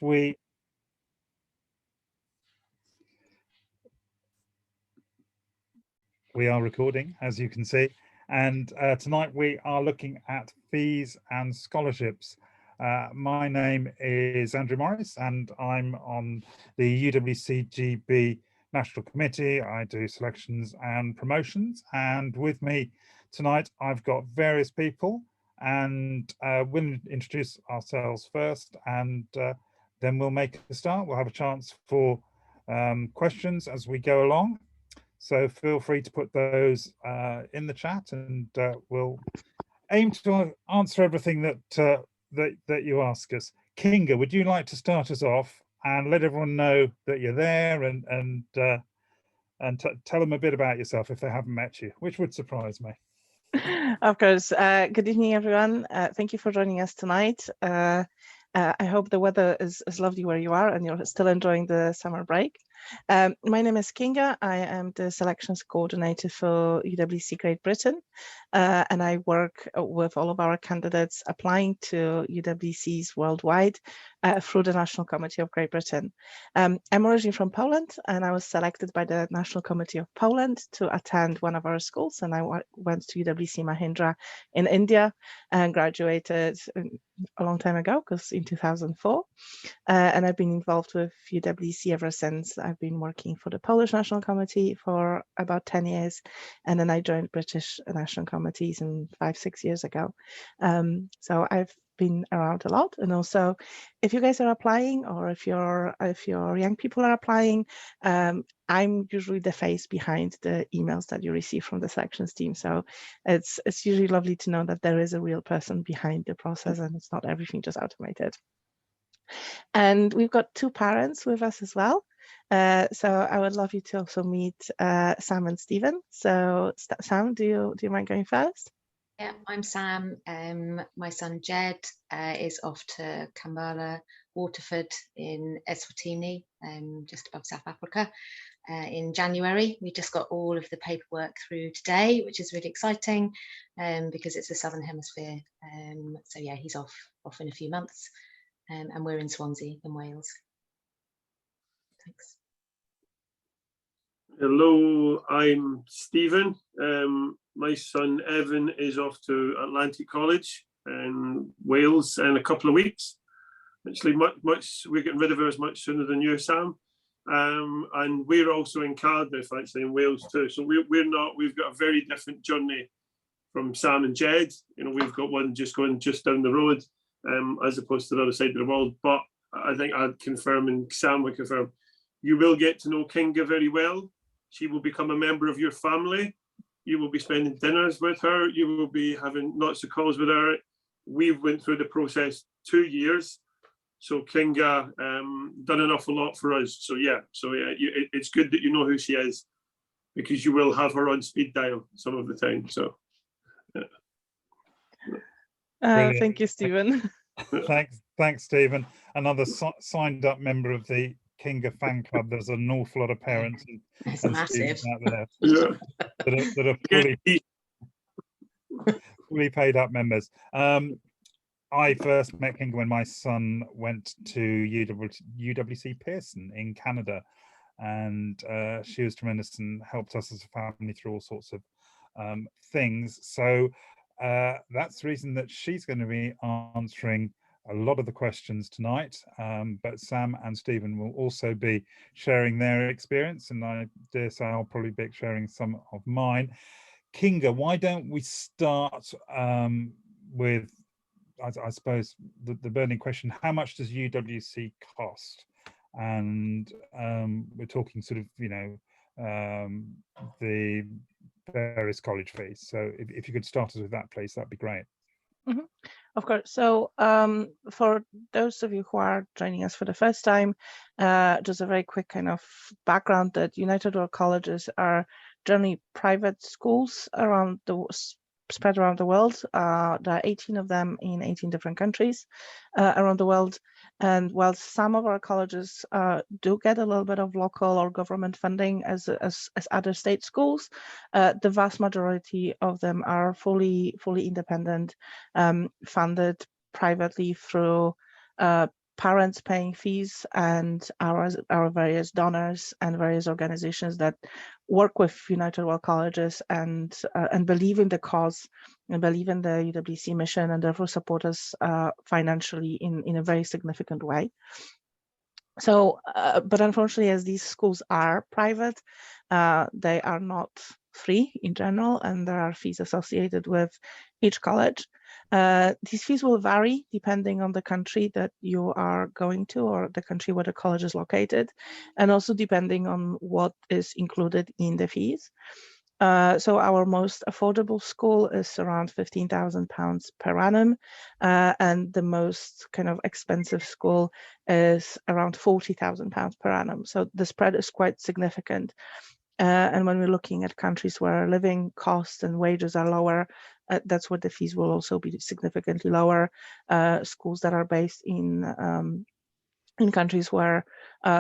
we are recording, as you can see, and tonight we are looking at fees and scholarships. My name is Andrew Morris and I'm on the UWC GB National Committee. I do selections and promotions, and with me tonight I've got various people, and we'll introduce ourselves first, and then we'll make a start. We'll have a chance for questions as we go along. So feel free to put those in the chat, and we'll aim to answer everything that that you ask us. Kinga, would you like to start us off and let everyone know that you're there, and tell them a bit about yourself if they haven't met you, which would surprise me. Of course. Good evening, everyone. Thank you for joining us tonight. I hope the weather is lovely where you are and you're still enjoying the summer break. My name is Kinga. I am the selections coordinator for UWC Great Britain, and I work with all of our candidates applying to UWCs worldwide through the National Committee of Great Britain. I'm originally from Poland, and I was selected by the National Committee of Poland to attend one of our schools, and I went to UWC Mahindra in India and graduated a long time ago, because in 2004, and I've been involved with UWC ever since. I've been working for the Polish National Committee for about 10 years, and then I joined British National Committees 5-6 years ago. So I've been around a lot, and also if you guys are applying, or if your young people are applying, I'm usually the face behind the emails that you receive from the selections team. So it's usually lovely to know that there is a real person behind the process and it's not everything just automated. And we've got two parents with us as well. So I would love you to also meet Sam and Stephen. So Sam, do you mind going first? Yeah, I'm Sam. My son Jed is off to Kambala, Waterford in Eswatini, just above South Africa, in January. We just got all of the paperwork through today, which is really exciting because it's the Southern Hemisphere. So yeah, he's off in a few months, and we're in Swansea in Wales. Thanks. Hello, I'm Stephen. My son Evan is off to Atlantic College in Wales in a couple of weeks. Actually, we're getting rid of her much sooner than you, Sam. And we're also in Cardiff, actually, in Wales too. So we've got a very different journey from Sam and Jed. You know, we've got one going just down the road, as opposed to the other side of the world. But I think I'd confirm, and Sam would confirm, you will get to know Kinga very well. She will become a member of your family. You will be spending dinners with her. You will be having lots of calls with her. We've went through the process 2 years. So Kinga done an awful lot for us. So yeah, it's good that you know who she is, because you will have her on speed dial some of the time. So yeah. Thank you, Stephen. Thanks, Stephen. Another signed up member of the Kinga fan club. There's an awful lot of parents and students out there that are fully paid up members. I first met Kinga when my son went to UWC Pearson in Canada, and she was tremendous and helped us as a family through all sorts of things. So that's the reason that she's going to be answering a lot of the questions tonight, but Sam and Stephen will also be sharing their experience, and I dare say I'll probably be sharing some of mine. Kinga, why don't we start with, I suppose, the burning question: how much does UWC cost? And we're talking sort of, you know, the various college fees. So if you could start us with that, please, that'd be great. Mm-hmm. Of course. So for those of you who are joining us for the first time, just a very quick kind of background that United World Colleges are generally private schools spread around the world. There are 18 of them in 18 different countries around the world. And while some of our colleges do get a little bit of local or government funding as other state schools, the vast majority of them are fully independent, funded privately through parents paying fees and our various donors and various organizations that work with United World Colleges and believe in the cause and believe in the UWC mission, and therefore support us financially in a very significant way. So, but unfortunately, as these schools are private, they are not free in general, and there are fees associated with each college. These fees will vary depending on the country that you are going to, or the country where the college is located, and also depending on what is included in the fees. So our most affordable school is around £15,000 per annum, and the most kind of expensive school is around £40,000 per annum. So the spread is quite significant. And when we're looking at countries where living costs and wages are lower, that's where the fees will also be significantly lower. Schools that are based in countries where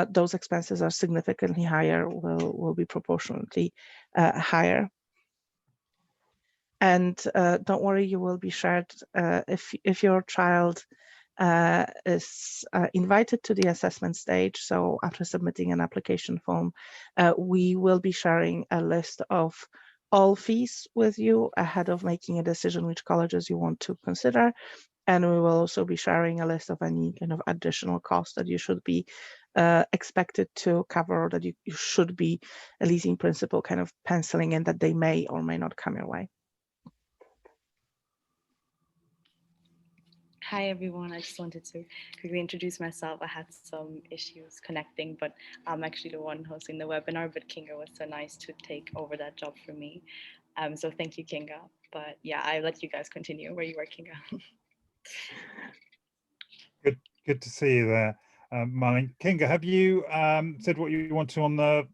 those expenses are significantly higher will be proportionately higher. And don't worry, you will be shared if your child is invited to the assessment stage. So after submitting an application form, we will be sharing a list of all fees with you ahead of making a decision which colleges you want to consider. And we will also be sharing a list of any kind of additional costs that you should be expected to cover, or that you should be, at least in principle, kind of penciling in that they may or may not come your way. Hi everyone, I just wanted to quickly introduce myself. I had some issues connecting, but I'm actually the one hosting the webinar, but Kinga was so nice to take over that job for me. So thank you, Kinga. But yeah, I'll let you guys continue where you were, Kinga. Good to see you there, Marlene. Kinga, have you said what you want to on the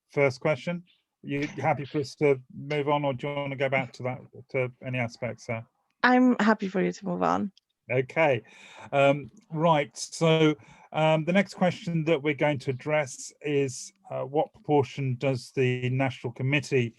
first question? You happy for us to move on, or do you want to go back to that, to any aspects there? I'm happy for you to move on. Okay, right. So the next question that we're going to address is what proportion does the National Committee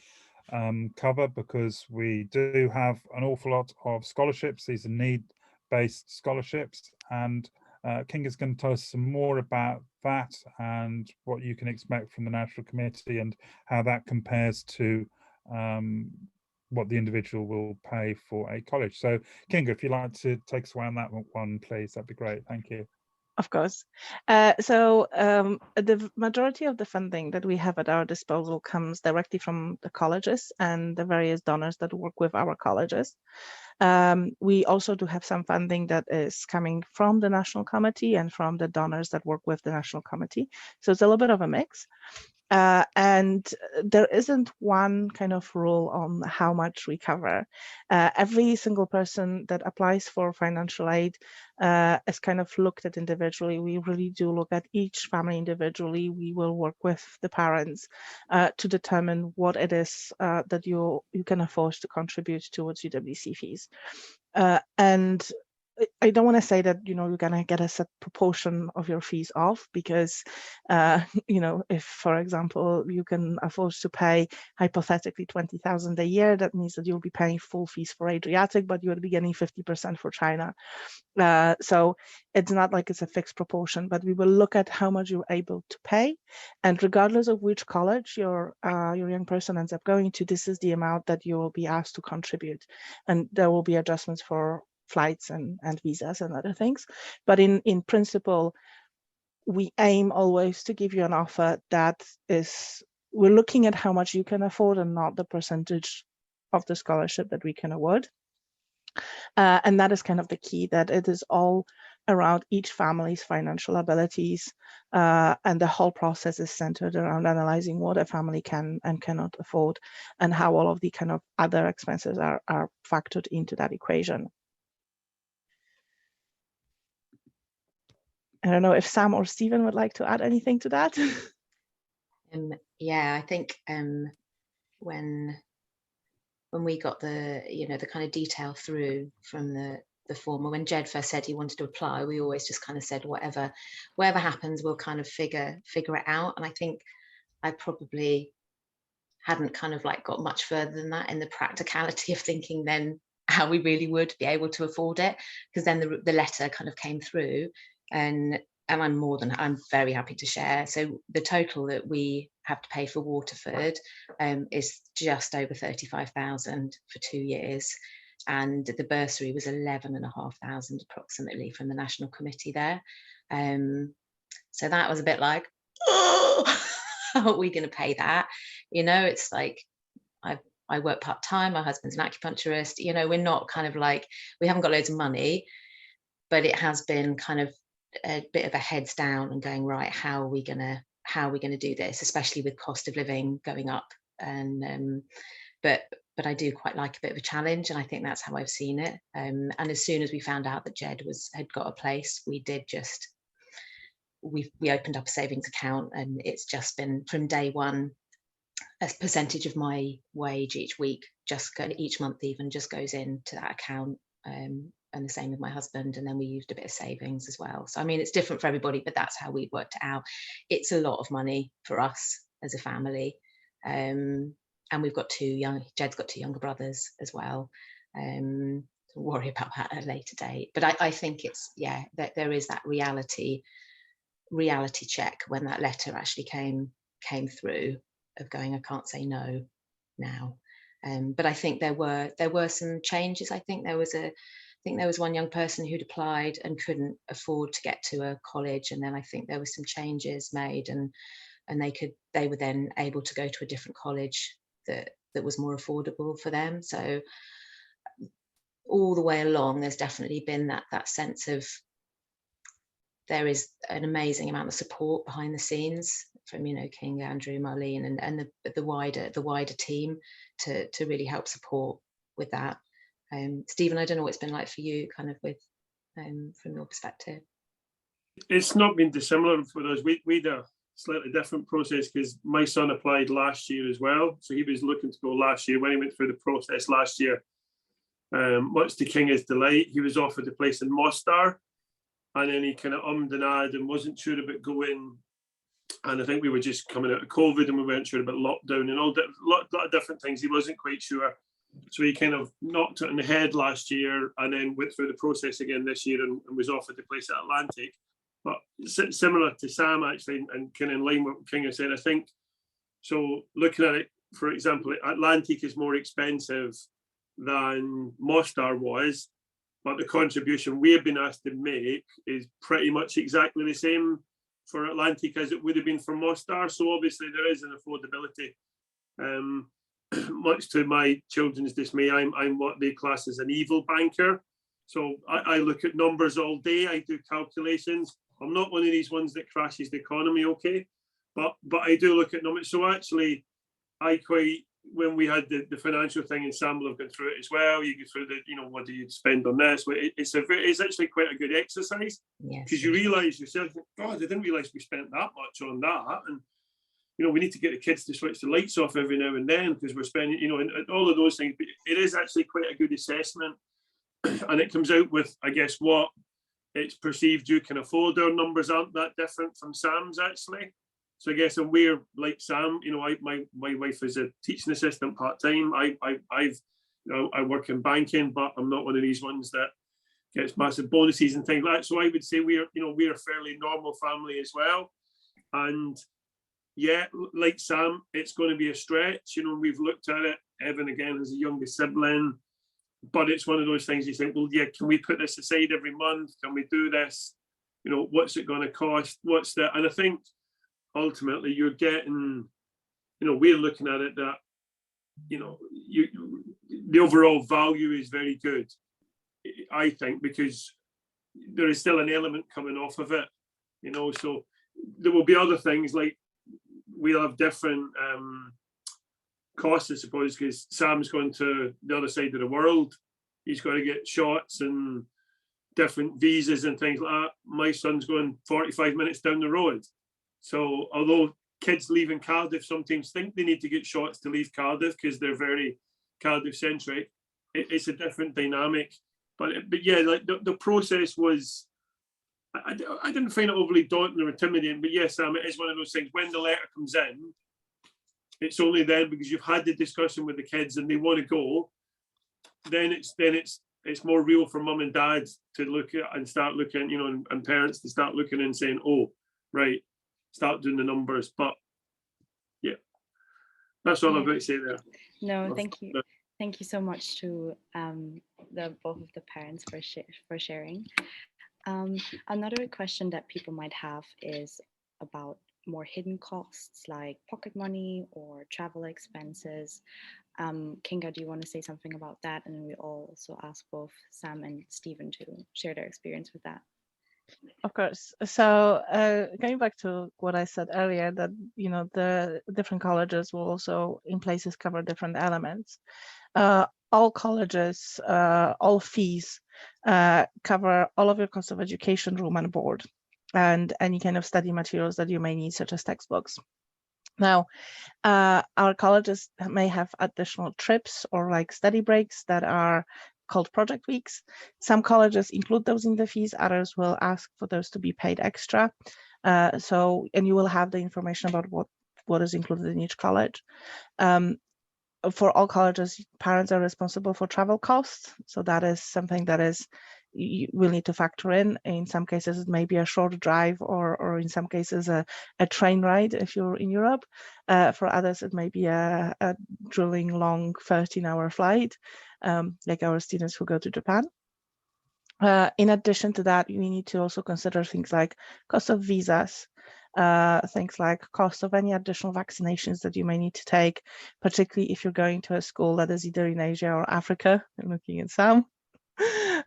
cover? Because we do have an awful lot of scholarships. These are need-based scholarships, and Kinga's going to tell us some more about that and what you can expect from the National Committee and how that compares to what the individual will pay for a college. So Kinga, if you'd like to take us away on that one, please, that'd be great. Thank you. Of course. So the majority of the funding that we have at our disposal comes directly from the colleges and the various donors that work with our colleges. We also do have some funding that is coming from the National Committee and from the donors that work with the National Committee. So it's a little bit of a mix. And there isn't one kind of rule on how much we cover. Every single person that applies for financial aid is kind of looked at individually. We really do look at each family individually. We will work with the parents to determine what it is that you can afford to contribute towards UWC fees. And I don't want to say that, you know, you're going to get a set proportion of your fees off, because, you know, if, for example, you can afford to pay hypothetically 20,000 a year, that means that you'll be paying full fees for Adriatic, but you'll be getting 50% for China. So it's not like it's a fixed proportion, but we will look at how much you're able to pay. And regardless of which college your young person ends up going to, this is the amount that you will be asked to contribute. And there will be adjustments for flights and visas and other things. But in principle, we aim always to give you an offer that is, we're looking at how much you can afford and not the percentage of the scholarship that we can award. And that is kind of the key, that it is all around each family's financial abilities, and the whole process is centered around analyzing what a family can and cannot afford, and how all of the kind of other expenses are factored into that equation. I don't know if Sam or Stephen would like to add anything to that. Yeah, I think when we got the, you know, the kind of detail through from the form, or when Jed first said he wanted to apply, we always just kind of said whatever happens, we'll kind of figure it out. And I think I probably hadn't kind of like got much further than that in the practicality of thinking then how we really would be able to afford it, because then the letter kind of came through. and I'm very happy to share. So the total that we have to pay for Waterford is just over 35,000 for 2 years, and the bursary was 11,500 approximately from the national committee there. So that was a bit like, oh, how are we going to pay that? You know, it's like I work part-time, my husband's an acupuncturist, you know, we're not kind of like, we haven't got loads of money, but it has been kind of a bit of a heads down and going, right, how are we gonna do this, especially with cost of living going up. And but I do quite like a bit of a challenge, and I think that's how I've seen it. And as soon as we found out that Jed had got a place, we opened up a savings account, and it's just been from day one, a percentage of my wage each week, each month even, just goes into that account. And the same with my husband, and then we used a bit of savings as well. So I mean, it's different for everybody, but that's how we worked it out. It's a lot of money for us as a family, and we've got Jed's got 2 younger brothers as well. We'll worry about that at a later date. But I think it's, yeah, that there is that reality check when that letter actually came through, of going, I can't say no now. But I think there were some changes. I think there was one young person who'd applied and couldn't afford to get to a college, and then I think there were some changes made, and they were then able to go to a different college that was more affordable for them. So all the way along, there's definitely been that sense of, there is an amazing amount of support behind the scenes from, you know, King, Andrew, Marlene, and the wider team to really help support with that. Stephen, I don't know what it's been like for you, kind of with from your perspective. It's not been dissimilar for us. We had a slightly different process because my son applied last year as well. So he was looking to go last year. When he went through the process last year, much to King's delight, he was offered a place in Mostar, and then he kind of ummed and ahed and wasn't sure about going. And I think we were just coming out of COVID, and we weren't sure about lockdown and a lot of different things. He wasn't quite sure. So he kind of knocked it on the head last year, and then went through the process again this year, and was offered the place at Atlantic. But similar to Sam, actually, and kind of in line with what King has said, I think, so looking at it, for example, Atlantic is more expensive than Mostar was, but the contribution we have been asked to make is pretty much exactly the same for Atlantic as it would have been for Mostar. So obviously there is an affordability. Much to my children's dismay, I'm what they class as an evil banker. So I look at numbers all day. I do calculations. I'm not one of these ones that crashes the economy, okay? But I do look at numbers. So actually, when we had the financial thing, and Sam will have gone through it as well, you go through the, you know, what do you spend on this? It's actually quite a good exercise, because you realise yourself, God, I didn't realise we spent that much on that. And you know, we need to get the kids to switch the lights off every now and then because we're spending, you know, and all of those things. But it is actually quite a good assessment, and it comes out with, I guess, what it's perceived you can afford. Our numbers aren't that different from Sam's, actually. So I guess, and we're like Sam, you know, my wife is a teaching assistant part-time. I work in banking, but I'm not one of these ones that gets massive bonuses and things like that. So I would say we're a fairly normal family as well. And yeah, like Sam, it's going to be a stretch. You know, we've looked at it. Evan, again, has a younger sibling, but it's one of those things you think, well, yeah, can we put this aside every month? Can we do this? You know, what's it going to cost? What's that? And I think ultimately you're getting, you know, we're looking at it that, you know, the overall value is very good, I think, because there is still an element coming off of it, you know. So there will be other things, like we'll have different costs, I suppose, because Sam's going to the other side of the world. He's got to get shots and different visas and things like that. My son's going 45 minutes down the road. So although kids leaving Cardiff sometimes think they need to get shots to leave Cardiff because they're very Cardiff centric, it's a different dynamic. But yeah, like the process was, I didn't find it overly daunting or intimidating, but yes, Sam, it is one of those things. When the letter comes in, it's only then, because you've had the discussion with the kids and they want to go, then it's it's more real for mum and dad to look at and start looking, you know, and parents to start looking and saying, oh, right, start doing the numbers. But yeah, that's all I've got to say there. No, thank you. Thank you so much to both of the parents for sharing. Another question that people might have is about more hidden costs like pocket money or travel expenses. Kinga, do you want to say something about that? And we also ask both Sam and Stephen to share their experience with that. Of course. So going back to what I said earlier, that the different colleges will also in places cover different elements. All colleges, all fees cover all of your cost of education, room and board, and any kind of study materials that you may need, such as textbooks. Now, our colleges may have additional trips or like study breaks that are called project weeks. Some colleges include those in the fees, others will ask for those to be paid extra. And you will have the information about what is included in each college. For all colleges, parents are responsible for travel costs. So that is something that you will need to factor in. In some cases, it may be a short drive or in some cases a train ride if you're in Europe. For others, it may be a drooling long 13-hour flight, like our students who go to Japan. In addition to that, we need to also consider things like cost of visas, things like cost of any additional vaccinations that you may need to take, particularly if you're going to a school that is either in Asia or Africa. I'm looking at Sam,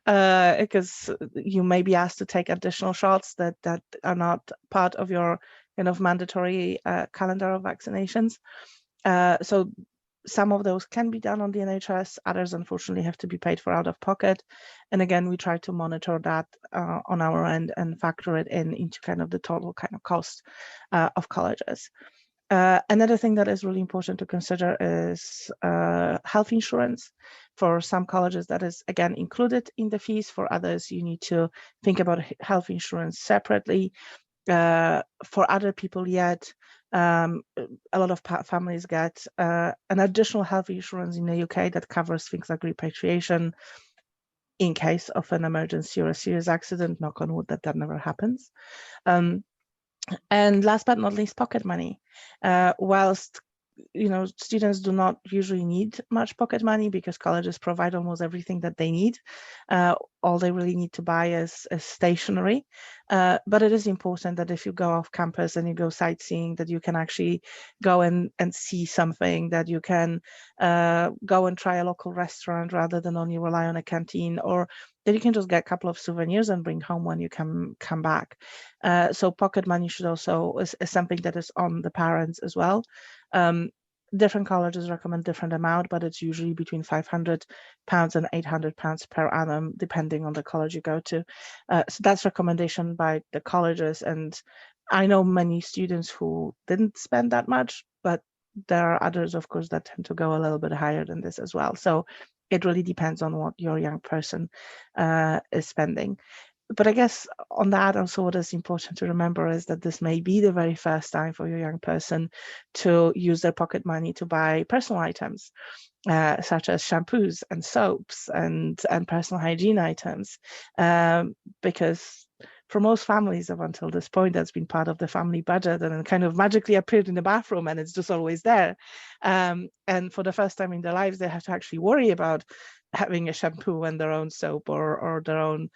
because you may be asked to take additional shots that are not part of your kind of mandatory calendar of vaccinations. So some of those can be done on the NHS, others unfortunately have to be paid for out of pocket. And again, we try to monitor that on our end and factor it into kind of the total kind of cost of colleges. Another thing that is really important to consider is health insurance. For some colleges, that is again included in the fees. For others, you need to think about health insurance separately. For other people yet, a lot of families get an additional health insurance in the UK that covers things like repatriation in case of an emergency or a serious accident. Knock on wood that never happens. And last but not least, pocket money. Whilst students do not usually need much pocket money because colleges provide almost everything that they need. All they really need to buy is stationery. But it is important that if you go off campus and you go sightseeing, that you can actually go and see something, that you can go and try a local restaurant rather than only rely on a canteen, or that you can just get a couple of souvenirs and bring home when you come back. So pocket money should also is something that is on the parents as well. Different colleges recommend different amount, but it's usually between £500 and £800 per annum, depending on the college you go to. So that's recommendation by the colleges. And I know many students who didn't spend that much, but there are others, of course, that tend to go a little bit higher than this as well. So it really depends on what your young person is spending. But I guess on that also what is important to remember is that this may be the very first time for your young person to use their pocket money to buy personal items, such as shampoos and soaps and personal hygiene items, because for most families up until this point, that's been part of the family budget and kind of magically appeared in the bathroom and it's just always there. And for the first time in their lives, they have to actually worry about having a shampoo and their own soap or their own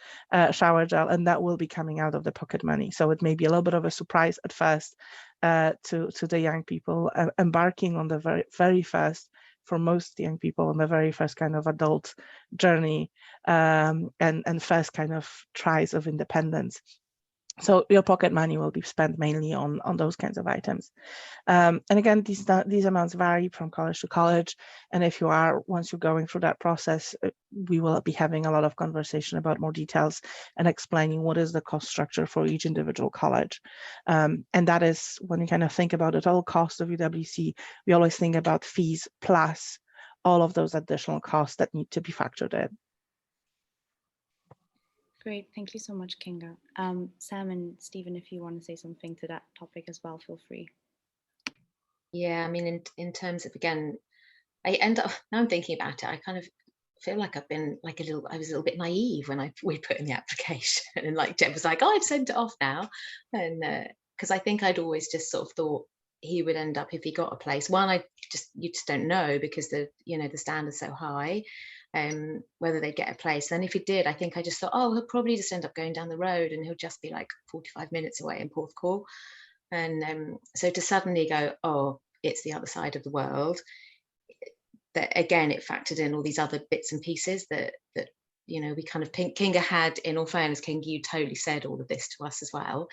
shower gel, and that will be coming out of the pocket money. So it may be a little bit of a surprise at first to the young people embarking on the very, very first, for most young people, on the very first kind of adult journey and first kind of tries of independence. So your pocket money will be spent mainly on those kinds of items. And again, these amounts vary from college to college. And if once you're going through that process, we will be having a lot of conversation about more details and explaining what is the cost structure for each individual college. And that is when you kind of think about the total cost of UWC, we always think about fees plus all of those additional costs that need to be factored in. Great, thank you so much, Kinga. Sam and Stephen, if you want to say something to that topic as well, feel free. Yeah, I mean, in terms of, again, I end up, now I'm thinking about it, I kind of feel like I've been like I was a little bit naive when we put in the application, and like Jed was like, oh, I've sent it off now. And because I think I'd always just sort of thought he would end up, if he got a place, one, you just don't know, because the standard's so high, whether they get a place. Then if he did, I think I just thought, oh, he'll probably just end up going down the road, and he'll just be like 45 minutes away in Porthcawl. And so to suddenly go, oh, it's the other side of the world, that again, it factored in all these other bits and pieces that we kind of, Kinga had, in all fairness, Kinga, you totally said all of this to us as well.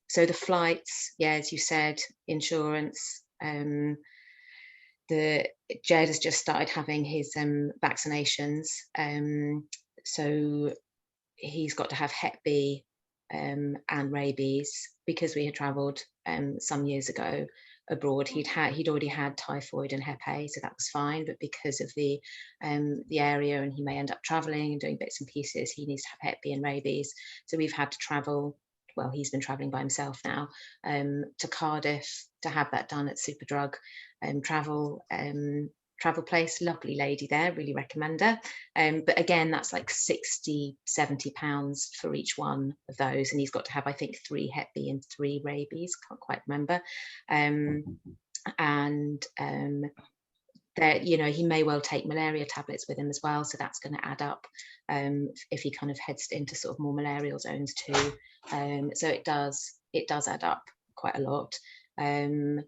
So the flights, yeah, as you said, insurance, Jed has just started having his vaccinations, so he's got to have Hep B and rabies, because we had travelled some years ago abroad. He'd already had typhoid and Hep A, so that was fine, but because of the area, and he may end up travelling and doing bits and pieces, he needs to have Hep B and rabies. So we've had to travel, well, he's been travelling by himself now, to Cardiff to have that done at Superdrug. Travel place, lovely lady there, really recommend her. But again, that's like 60, 70 pounds for each one of those, and he's got to have, I think, 3 Hep B and 3 rabies, can't quite remember. There, he may well take malaria tablets with him as well, so that's going to add up if he kind of heads into sort of more malarial zones too. So it does add up quite a lot. And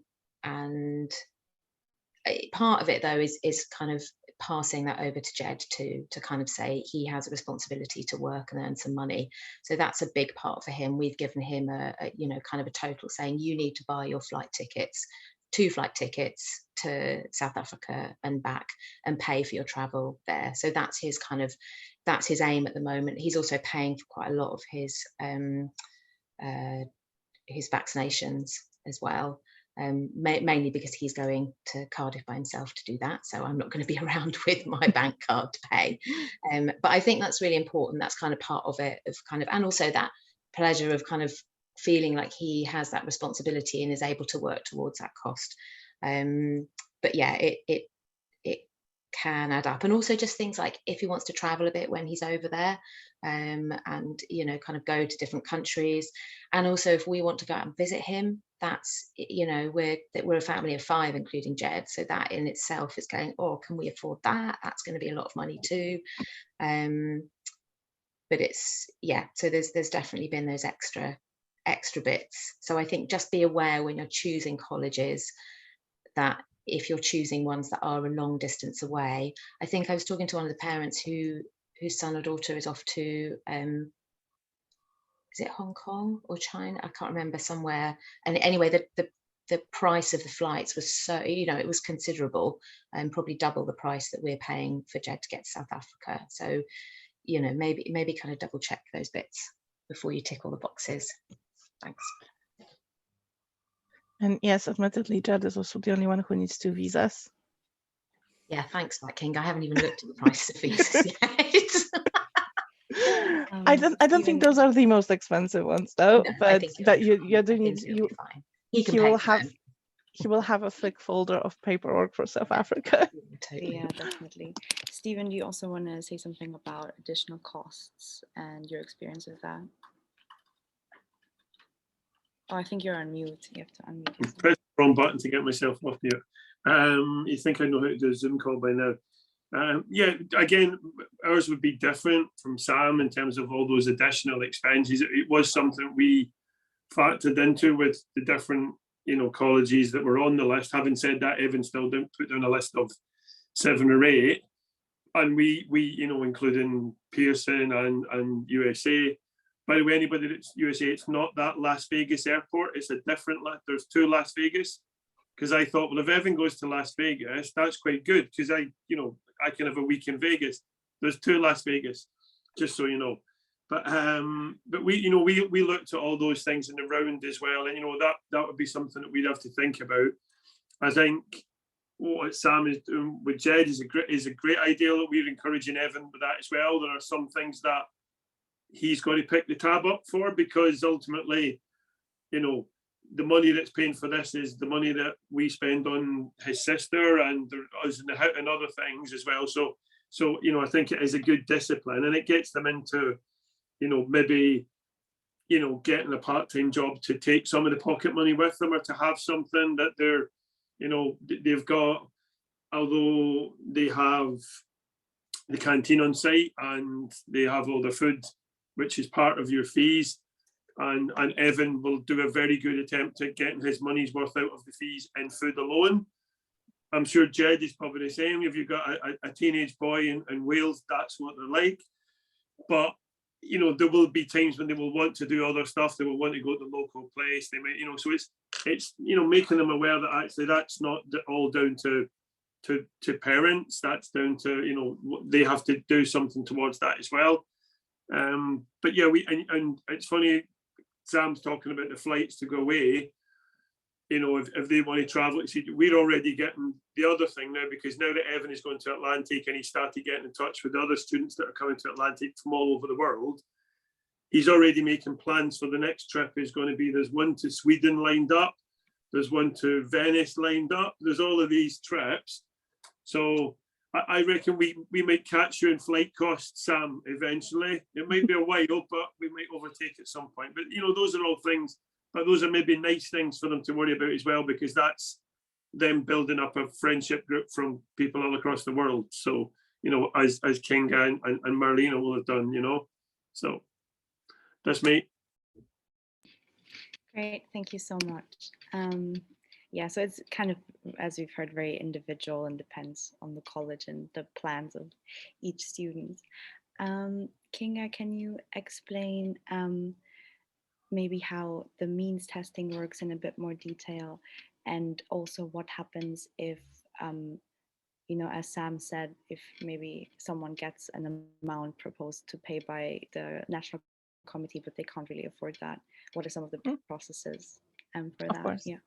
part of it, though, is kind of passing that over to Jed to kind of say he has a responsibility to work and earn some money. So that's a big part for him. We've given him a kind of a total, saying you need to buy your flight tickets, 2 flight tickets to South Africa and back, and pay for your travel there. So that's his aim at the moment. He's also paying for quite a lot of his vaccinations as well. Mainly because he's going to Cardiff by himself to do that, so I'm not going to be around with my bank card to pay. But I think that's really important. That's kind of part of it, and also that pleasure of kind of feeling like he has that responsibility and is able to work towards that cost. But yeah, it can add up. And also just things like if he wants to travel a bit when he's over there, and kind of go to different countries, and also if we want to go out and visit him, that's, we're a family of 5 including Jed, so that in itself is going, oh, can we afford that? That's going to be a lot of money too. But it's, yeah, so there's definitely been those extra bits. So I think just be aware when you're choosing colleges that if you're choosing ones that are a long distance away. I think I was talking to one of the parents whose son or daughter is off to is it Hong Kong or China? I can't remember, somewhere. And anyway, the price of the flights was so, it was considerable, and probably double the price that we're paying for Jed to get to South Africa. So, maybe kind of double check those bits before you tick all the boxes. Thanks. And yes, admittedly, Jed is also the only one who needs 2 visas. Yeah, thanks, Matt King. I haven't even looked at the price of visas yet. I don't think those are the most expensive ones, though. No, but you do need he will have a thick folder of paperwork for South Africa. Yeah, definitely. Stephen, do you also want to say something about additional costs and your experience with that? Oh, I think you're on mute. You have to unmute. Press the wrong button to get myself off mute. You think I know how to do a Zoom call by now? Yeah, again, ours would be different from Sam in terms of all those additional expenses. It was something we factored into with the different, colleges that were on the list. Having said that, Evan still didn't put down a list of 7 or 8, and we including Pearson and USA. By the way, anybody that's USA, it's not that Las Vegas airport. It's a different. There's 2 Las Vegas. Because I thought, well, if Evan goes to Las Vegas, that's quite good, because I can have a week in Vegas. There's 2 Las Vegas, just so you know. But we looked at all those things in the round as well, and that would be something that we'd have to think about. I think what Sam is doing with Jed is a great idea that we're encouraging Evan with that as well. There are some things that he's got to pick the tab up for, because ultimately, the money that's paying for this is the money that we spend on his sister and us and other things as well. So So, you know, I think it is a good discipline, and it gets them into, you know, maybe, you know, getting a part-time job to take some of the pocket money with them, or to have something that they're, you know, they've got, although they have the canteen on site and they have all the food, which is part of your fees. And Evan will do a very good attempt at getting his money's worth out of the fees in food alone. I'm sure Jed is probably the same. If you've got a teenage boy in Wales, that's what they're like. But, you know, there will be times when they will want to do other stuff. They will want to go to the local place. They might, you know, so it's you know, making them aware that actually that's not all down to parents. That's down to, you know, they have to do something towards that as well. But yeah, and it's funny, Sam's talking about the flights to go away. You know, if they want to travel, we're already getting the other thing now, because now that Evan is going to Atlantic and he started getting in touch with other students that are coming to Atlantic from all over the world, he's already making plans for the next trip. Is going to be, there's one to Sweden lined up, there's one to Venice lined up, there's all of these trips. So I reckon we might catch you in flight costs, Sam, eventually. It might be a while, but we might overtake at some point. But, you know, those are all things, but those are maybe nice things for them to worry about as well, because that's them building up a friendship group from people all across the world. So, you know, as Kinga and Marlena will have done, you know. So that's me. Great, thank you so much. Yeah, so it's kind of, as we've heard, very individual and depends on the college and the plans of each student. Kinga, can you explain maybe how the means testing works in a bit more detail, and also what happens if, you know, as Sam said, if maybe someone gets an amount proposed to pay by the National Committee, but they can't really afford that? What are some of the processes for that? Of course. Yeah.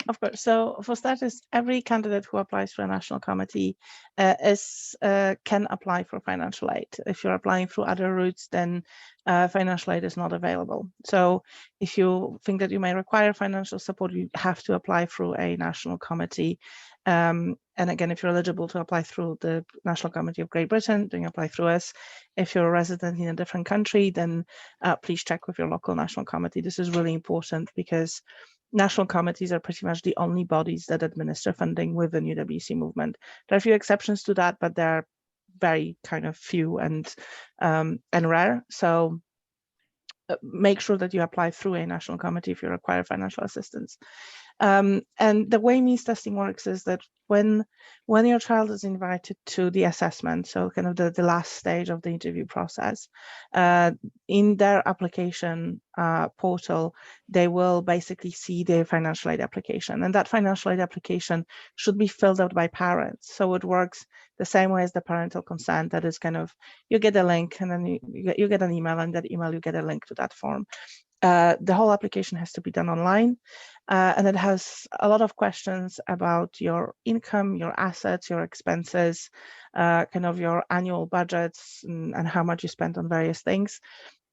Of course. So for starters, every candidate who applies for a national committee can apply for financial aid. If you're applying through other routes, then financial aid is not available. So if you think that you may require financial support, you have to apply through a national committee. And again, if you're eligible to apply through the National Committee of Great Britain, then you apply through us. If you're a resident in a different country, then please check with your local national committee. This is really important, because national committees are pretty much the only bodies that administer funding within UWC movement. There are a few exceptions to that, but they're very kind of few and rare. So make sure that you apply through a national committee if you require financial assistance. And the way means testing works is that when your child is invited to the assessment, so kind of the last stage of the interview process, in their application portal, they will basically see their financial aid application, and that financial aid application should be filled out by parents. So it works the same way as the parental consent. That is kind of, you get a link, and then you get an email, and that email you get a link to that form. The whole application has to be done online, and it has a lot of questions about your income, your assets, your expenses, kind of your annual budgets, and how much you spend on various things.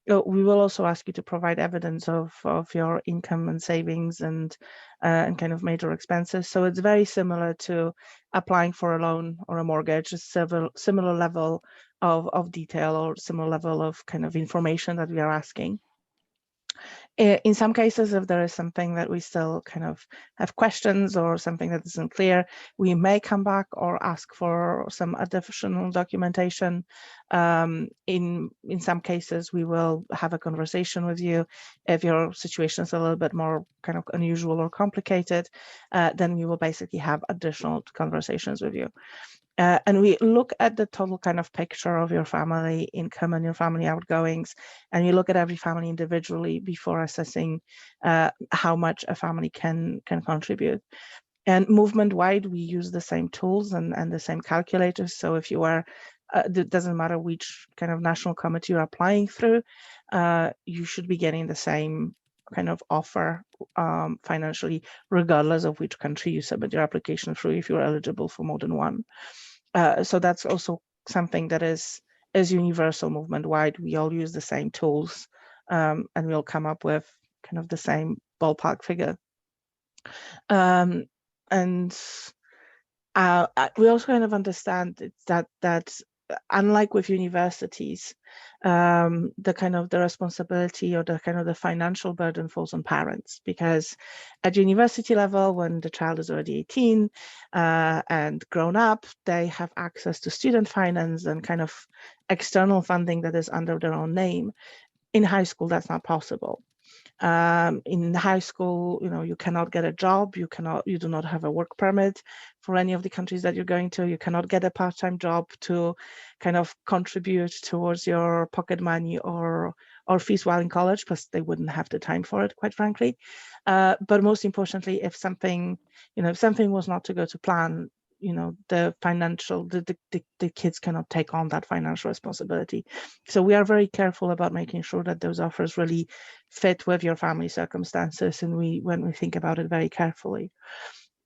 We will also ask you to provide evidence of your income and savings and kind of major expenses. So it's very similar to applying for a loan or a mortgage. It's a similar level of detail, or similar level of kind of information that we are asking. In some cases, if there is something that we still kind of have questions or something that isn't clear, we may come back or ask for some additional documentation. In some cases, we will have a conversation with you. If your situation is a little bit more kind of unusual or complicated, then we will basically have additional conversations with you. And we look at the total kind of picture of your family income and your family outgoings, and you look at every family individually before assessing how much a family can contribute. And movement-wide, we use the same tools and the same calculators. So if you are, it doesn't matter which kind of national committee you're applying through, you should be getting the same kind of offer financially, regardless of which country you submit your application through, if you're eligible for more than one. So that's also something that is universal movement-wide. We all use the same tools, and we'll come up with kind of the same ballpark figure. And we also kind of understand that unlike with universities, the responsibility or the financial burden falls on parents, because at university level, when the child is already 18 and grown up, they have access to student finance and kind of external funding that is under their own name. In high school, that's not possible. In high school, you cannot get a job, you do not have a work permit for any of the countries that you're going to, you cannot get a part-time job to kind of contribute towards your pocket money or fees while in college, because they wouldn't have the time for it, quite frankly. But most importantly, if something was not to go to plan, the kids cannot take on that financial responsibility. So we are very careful about making sure that those offers really fit with your family circumstances, and when we think about it very carefully.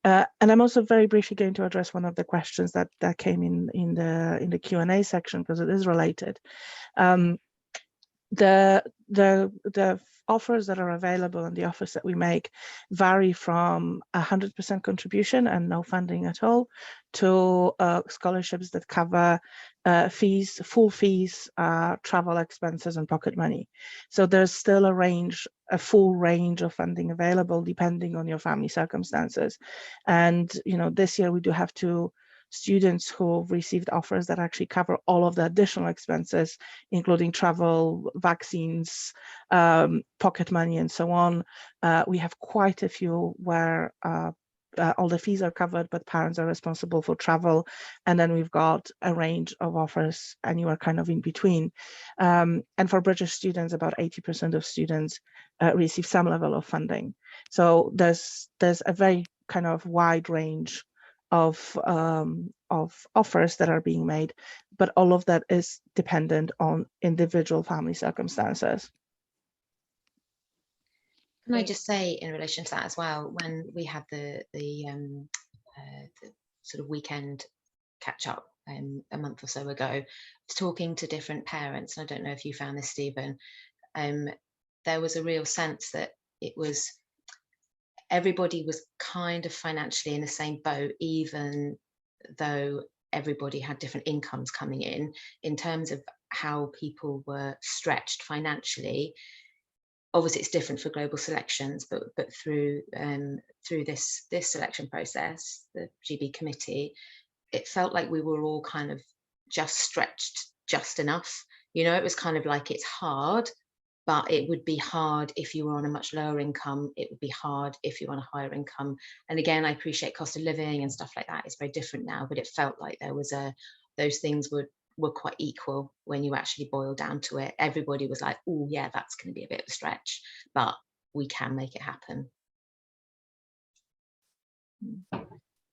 And I'm also very briefly going to address one of the questions that came in the Q&A section, because it is related. The offers that are available and the offers that we make vary from 100% contribution and no funding at all to scholarships that cover fees, full fees, travel expenses and pocket money. So there's still a full range of funding available depending on your family circumstances. And this year we do have two students who received offers that actually cover all of the additional expenses, including travel, vaccines, pocket money, and so on. We have quite a few where all the fees are covered, but parents are responsible for travel. And then we've got a range of offers anywhere kind of in between. And for British students, about 80% of students receive some level of funding. So there's a very kind of wide range of offers that are being made, but all of that is dependent on individual family circumstances. Can I just say in relation to that as well, when we had the sort of weekend catch up a month or so ago, talking to different parents, and I don't know if you found this, Stephen, there was a real sense that everybody was kind of financially in the same boat, even though everybody had different incomes coming in terms of how people were stretched financially. Obviously, it's different for global selections, but through this selection process, the GB committee, it felt like we were all kind of just stretched just enough. It was kind of like, it's hard, but it would be hard if you were on a much lower income. It would be hard if you're on a higher income. And again, I appreciate cost of living and stuff like that. It's very different now, but it felt like there was those things were quite equal when you actually boil down to it. Everybody was like, oh yeah, that's going to be a bit of a stretch, but we can make it happen.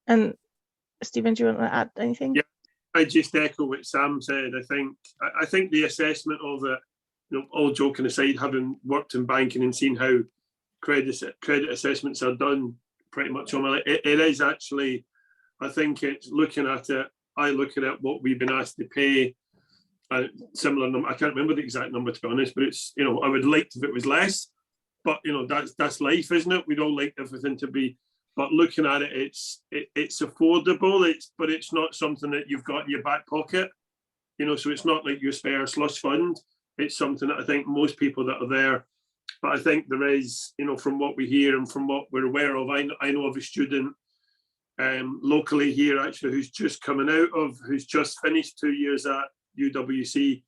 And Stephen, do you want to add anything? Yeah, I just echo what Sam said. I think the assessment of it, all joking aside, having worked in banking and seen how credit assessments are done pretty much on my life, it is actually, I think it's looking at it, I look at what we've been asked to pay, a similar number. I can't remember the exact number, to be honest, but it's, I would like if it was less, but that's life, isn't it? We'd all like everything to be, but looking at it, it's affordable, but it's not something that you've got in your back pocket, so it's not like your spare slush fund. It's something that I think most people that are there, but I think there is, from what we hear and from what we're aware of, I know of a student locally here actually who's just who's just finished 2 years at UWC,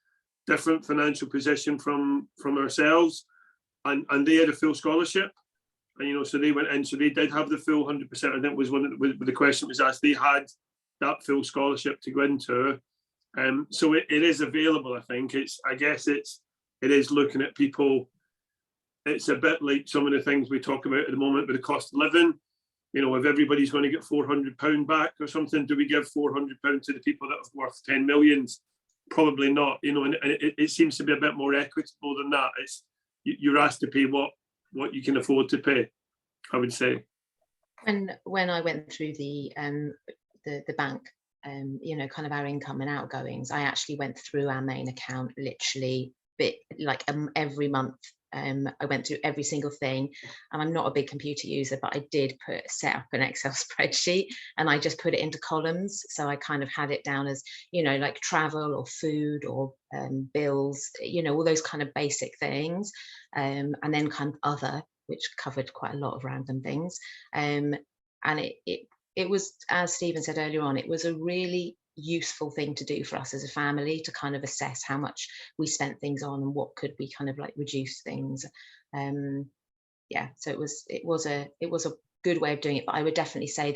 different financial position from ourselves, and they had a full scholarship, and so they went in, so they did have the full 100%. I think was when the question was asked, they had that full scholarship to go into. So it is available. I think it is looking at people. It's a bit like some of the things we talk about at the moment with the cost of living. If everybody's going to get £400 back or something, do we give £400 to the people that are worth 10 million? Probably not. And it seems to be a bit more equitable than that. It's you're asked to pay what you can afford to pay, I would say. When I went through the bank, kind of our income and outgoings, I actually went through our main account literally every month I went through every single thing, and I'm not a big computer user, but I did set up an Excel spreadsheet, and I just put it into columns. So I kind of had it down as, you know, like travel or food or bills, you know, all those kind of basic things, and then kind of other, which covered quite a lot of random things. And it was, as Stephen said earlier on, it was a really useful thing to do for us as a family, to kind of assess how much we spent things on and what could we kind of like reduce things. Yeah, so it was a good way of doing it, but I would definitely say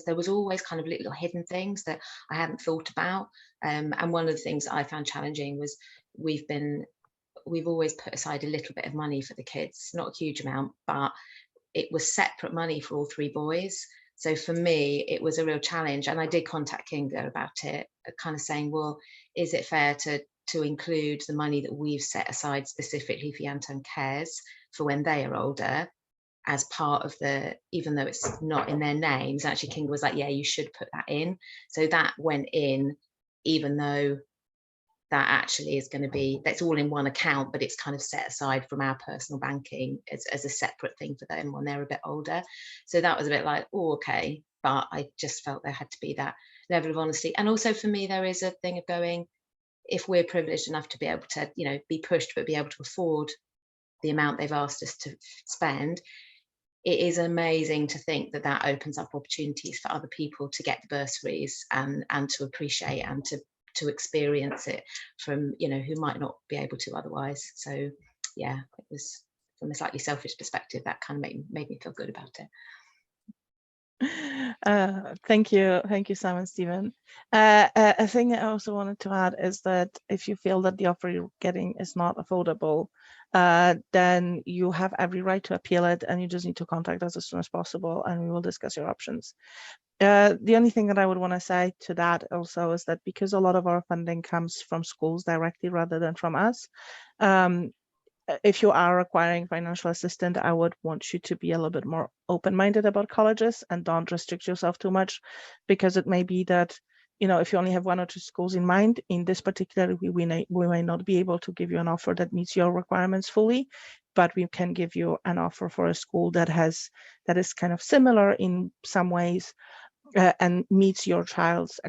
there was always kind of little hidden things that I hadn't thought about, and one of the things that I found challenging was we've always put aside a little bit of money for the kids, not a huge amount, but it was separate money for all 3 boys. So for me, it was a real challenge, and I did contact Kinga about it, kind of saying, well, is it fair to include the money that we've set aside specifically for Yanton Cares for when they are older as part of the, even though it's not in their names? Actually, Kinga was like, yeah, you should put that in. So that went in, even though that actually is going to be, that's all in one account, but it's kind of set aside from our personal banking as a separate thing for them when they're a bit older. So that was a bit like, oh, okay. But I just felt there had to be that level of honesty. And also for me, there is a thing of going, if we're privileged enough to be able to, you know, be pushed, but be able to afford the amount they've asked us to spend, it is amazing to think that that opens up opportunities for other people to get the bursaries and to appreciate and to experience it from, you know, who might not be able to otherwise. So yeah, it was, from a slightly selfish perspective, that kind of made me feel good about it. Thank you, Sam and Stephen. A thing I also wanted to add is that if you feel that the offer you're getting is not affordable, then you have every right to appeal it, and you just need to contact us as soon as possible, and we will discuss your options. The only thing that I would want to say to that also is that because a lot of our funding comes from schools directly rather than from us, if you are requiring financial assistance, I would want you to be a little bit more open-minded about colleges and don't restrict yourself too much, because it may be that, you know, if you only have 1 or 2 schools in mind, in this particular, we may not be able to give you an offer that meets your requirements fully, but we can give you an offer for a school that is kind of similar in some ways, and meets your child's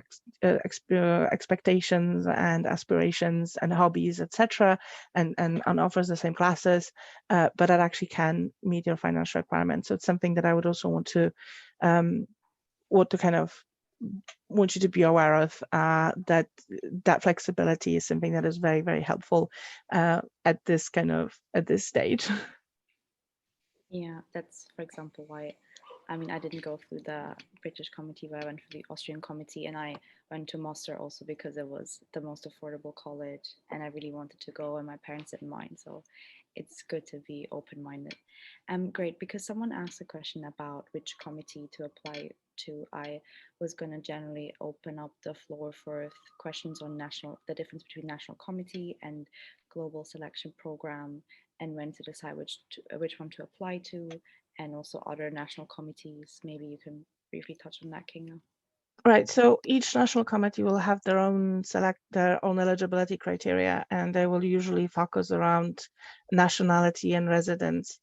expectations and aspirations and hobbies, etc., and offers the same classes, but that actually can meet your financial requirements. So it's something that I would also want you to be aware of, that flexibility is something that is very, very helpful at this stage. Yeah, that's, for example, why, I mean, I didn't go through the British committee, but I went through the Austrian committee, and I went to Moster also because it was the most affordable college, and I really wanted to go, and my parents didn't mind. So it's good to be open-minded. Great, because someone asked a question about which committee to apply to, I was going to generally open up the floor for questions on the difference between national committee and global selection program, and when to decide which one to apply to, and also other national committees. Maybe you can briefly touch on that, Kinga. Right, so each national committee will have their own eligibility criteria, and they will usually focus around nationality and residence.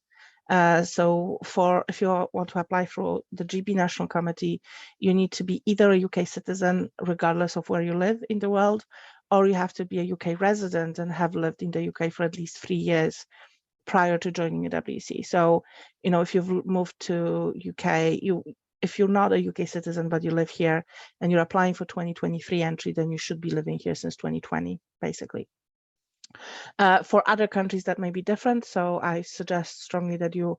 So if you want to apply for the GB National Committee, you need to be either a UK citizen, regardless of where you live in the world, or you have to be a UK resident and have lived in the UK for at least 3 years prior to joining UWC. So, you know, if you've moved to UK, if you're not a UK citizen, but you live here and you're applying for 2023 entry, then you should be living here since 2020, basically. For other countries, that may be different. So I suggest strongly that you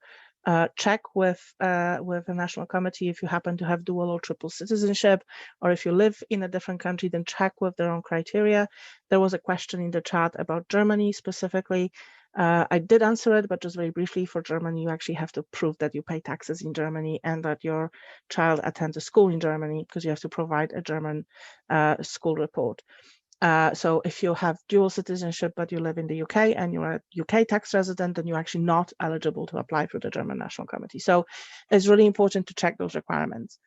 check with a national committee if you happen to have dual or triple citizenship, or if you live in a different country, then check with their own criteria. There was a question in the chat about Germany specifically. I did answer it, but just very briefly, for Germany, you actually have to prove that you pay taxes in Germany and that your child attends a school in Germany, because you have to provide a German school report. So if you have dual citizenship, but you live in the UK and you're a UK tax resident, then you're actually not eligible to apply for the German National Committee. So it's really important to check those requirements.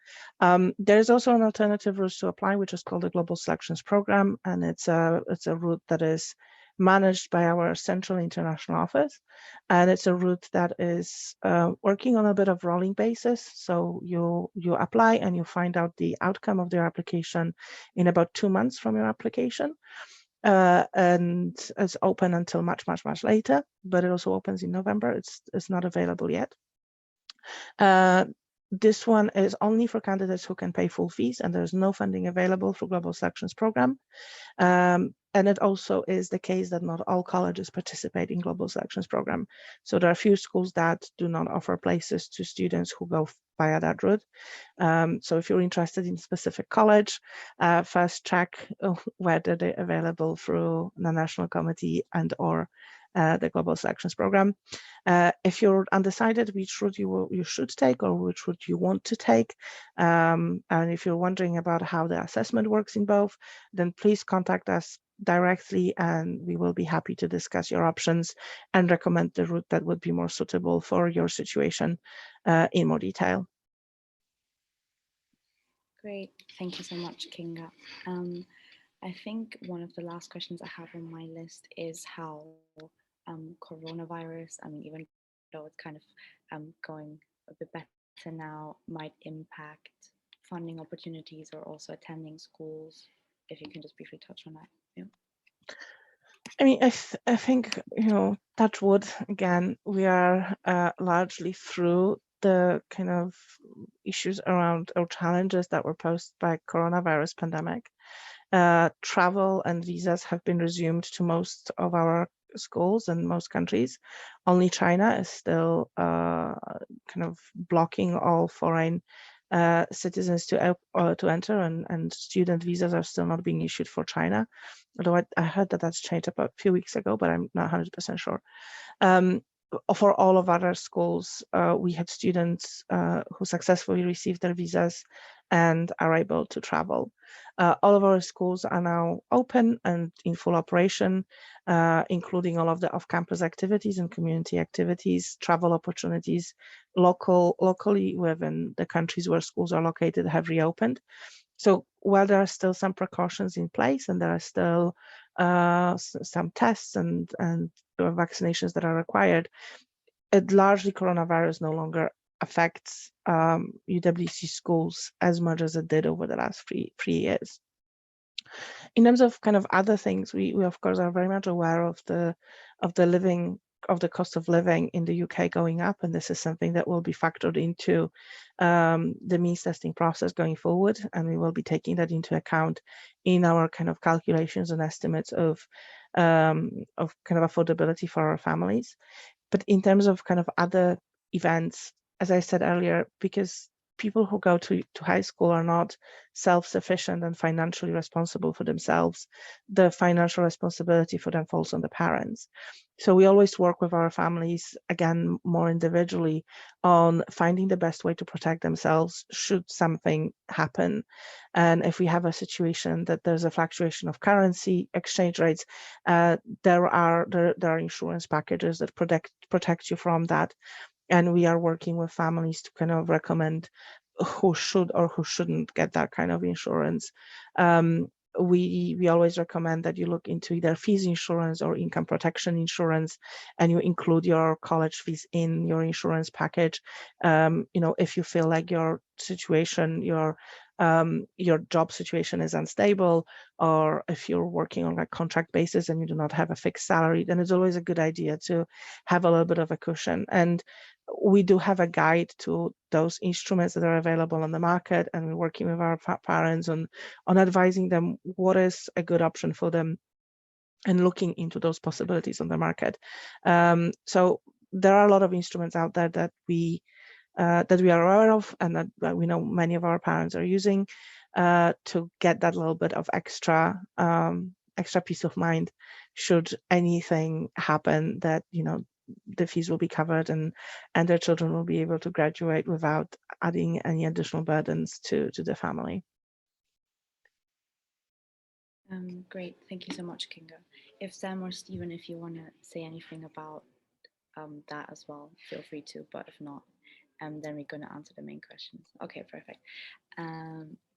There's also an alternative route to apply, which is called the Global Selections Program, and it's a route that is managed by our central international office. And it's a route that is working on a bit of rolling basis. So you apply and you find out the outcome of their application in about 2 months from your application. And it's open until much later, but it also opens in November. It's not available yet. This one is only for candidates who can pay full fees, and there's no funding available for Global Selections Program. And it also is the case that not all colleges participate in Global Selections Program. So there are a few schools that do not offer places to students who go via that route. So if you're interested in a specific college, first check whether they're available through the National Committee and or the Global Selections Program. If you're undecided which route you should take or which route you want to take, and if you're wondering about how the assessment works in both, then please contact us directly and we will be happy to discuss your options and recommend the route that would be more suitable for your situation in more detail. Great, thank you so much, Kinga. I think one of the last questions I have on my list is how coronavirus, I mean, even though it's kind of going a bit better now, might impact funding opportunities or also attending schools. If you can just briefly touch on that. Yeah. I mean, I think, you know, touch wood, again, we are largely through the kind of issues around or challenges that were posed by coronavirus pandemic. Travel and visas have been resumed to most of our schools and most countries. Only China is still kind of blocking all foreign citizens to enter, and student visas are still not being issued for China. Although I heard that that's changed about a few weeks ago, but I'm not 100% sure. For all of our schools, we had students who successfully received their visas and are able to travel. All of our schools are now open and in full operation, including all of the off-campus activities and community activities, travel opportunities, locally within the countries where schools are located have reopened. So while there are still some precautions in place and there are still some tests and vaccinations that are required, it largely coronavirus no longer affects UWC schools as much as it did over the last three years. In terms of kind of other things, we of course are very much aware of the cost of living in the UK going up, and this is something that will be factored into the means testing process going forward, and we will be taking that into account in our kind of calculations and estimates of kind of affordability for our families. But in terms of kind of other events, as I said earlier, because people who go to high school are not self-sufficient and financially responsible for themselves, the financial responsibility for them falls on the parents. So we always work with our families, again, more individually, on finding the best way to protect themselves should something happen. And if we have a situation that there's a fluctuation of currency exchange rates, there are insurance packages that protect you from that. And we are working with families to kind of recommend who should or who shouldn't get that kind of insurance. We always recommend that you look into either fees insurance or income protection insurance, and you include your college fees in your insurance package. You know, if you feel like your situation, your job situation is unstable, or if you're working on a contract basis and you do not have a fixed salary, then it's always a good idea to have a little bit of a cushion. And we do have a guide to those instruments that are available on the market, and we're working with our parents on advising them what is a good option for them and looking into those possibilities on the market. So there are a lot of instruments out there that we are aware of and that we know many of our parents are using to get that little bit of extra peace of mind should anything happen, that, you know, the fees will be covered and their children will be able to graduate without adding any additional burdens to the family. Great, thank you so much, Kinga. If Sam or Stephen, if you want to say anything about that as well, feel free to, but if not, then we're going to answer the main questions. Okay, perfect.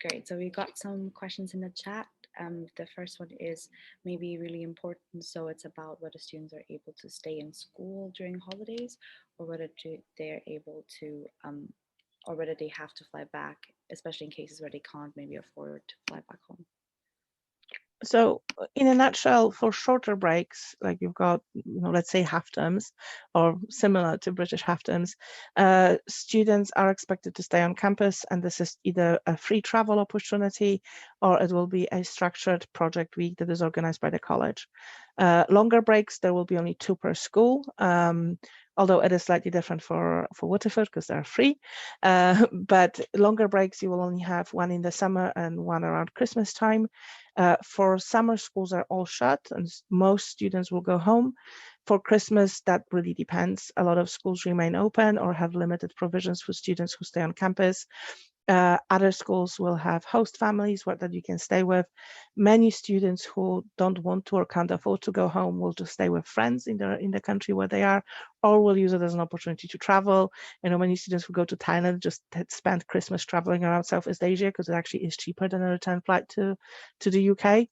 Great, so we got some questions in the chat. The first one is maybe really important. So it's about whether students are able to stay in school during holidays, or whether they're able to, or whether they have to fly back, especially in cases where they can't maybe afford to fly back home. So in a nutshell, for shorter breaks, like you've got, let's say half terms or similar to British half terms, students are expected to stay on campus, and this is either a free travel opportunity or it will be a structured project week that is organized by the college. Longer breaks, there will be only 2 per school, although it is slightly different for Waterford because they're free. But longer breaks, you will only have 1 in the summer and 1 around Christmas time. For summer, schools are all shut and most students will go home. For Christmas, that really depends. A lot of schools remain open or have limited provisions for students who stay on campus. Other schools will have host families that you can stay with. Many students who don't want to or can't afford to go home will just stay with friends in the country where they are, or will use it as an opportunity to travel. Many students who go to Thailand just spend Christmas traveling around Southeast Asia because it actually is cheaper than a return flight to the UK.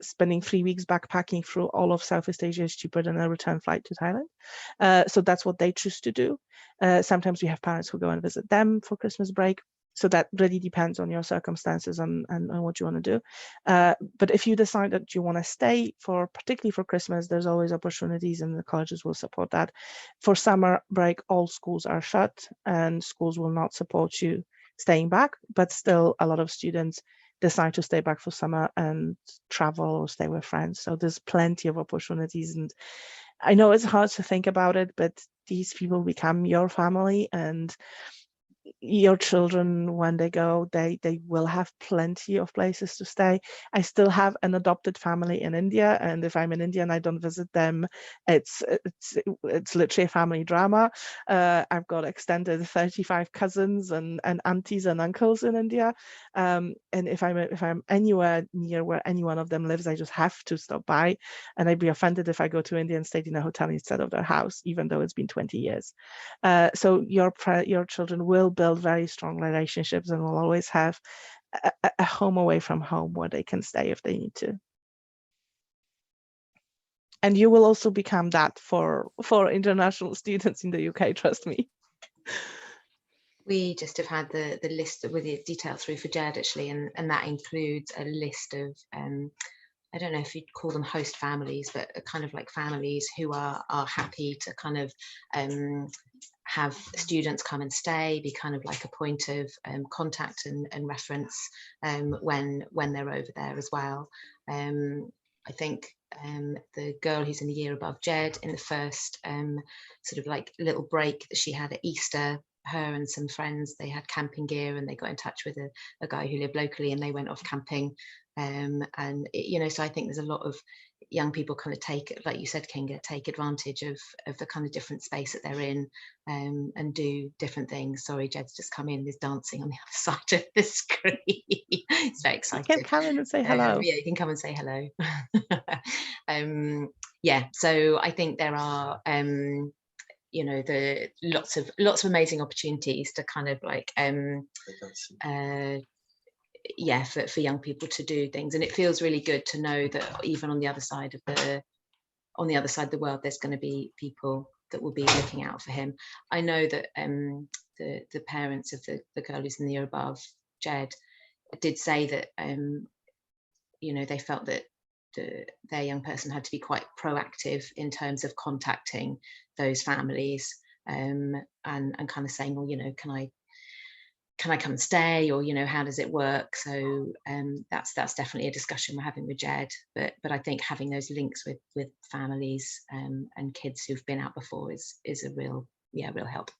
Spending 3 weeks backpacking through all of Southeast Asia is cheaper than a return flight to Thailand. So that's what they choose to do. Sometimes we have parents who go and visit them for Christmas break. So that really depends on your circumstances and what you want to do. But if you decide that you want to stay particularly for Christmas, there's always opportunities and the colleges will support that. For summer break, all schools are shut and schools will not support you staying back, but still a lot of students decide to stay back for summer and travel or stay with friends. So there's plenty of opportunities. And I know it's hard to think about it, but these people become your family, and your children, when they go, they will have plenty of places to stay. I still have an adopted family in India, and if I'm in India and I don't visit them, it's literally a family drama. I've got extended 35 cousins and aunties and uncles in India, and if I'm anywhere near where any one of them lives, I just have to stop by, and I'd be offended if I go to India and stayed in a hotel instead of their house, even though it's been 20 years. So your children will build very strong relationships and will always have a home away from home where they can stay if they need to. And you will also become that for international students in the UK, trust me. We just have had the list with the details through for Jed actually, and that includes a list of I don't know if you'd call them host families, but kind of like families who are happy to kind of have students come and stay, be kind of like a point of contact and reference when they're over there as well. I think the girl who's in the year above Jed, in the first sort of like little break that she had at Easter, her and some friends, they had camping gear and they got in touch with a guy who lived locally and they went off camping. And so I think there's a lot of young people kind of take, like you said, Kinga, take advantage of the kind of different space that they're in and do different things. Sorry, Jed's just come in, there's dancing on the other side of the screen. It's very exciting. You can come in and say hello. Yeah, you can come and say hello. Yeah, so I think there are the lots of amazing opportunities to kind of like for young people to do things, and it feels really good to know that even on the other side of the world there's going to be people that will be looking out for him. I know that the parents of the girl who's in the year above Jed did say that they felt that their young person had to be quite proactive in terms of contacting those families and kind of saying, well, can I come and stay, or how does it work? So that's definitely a discussion we're having with Jed, but I think having those links with families and kids who've been out before is a real help.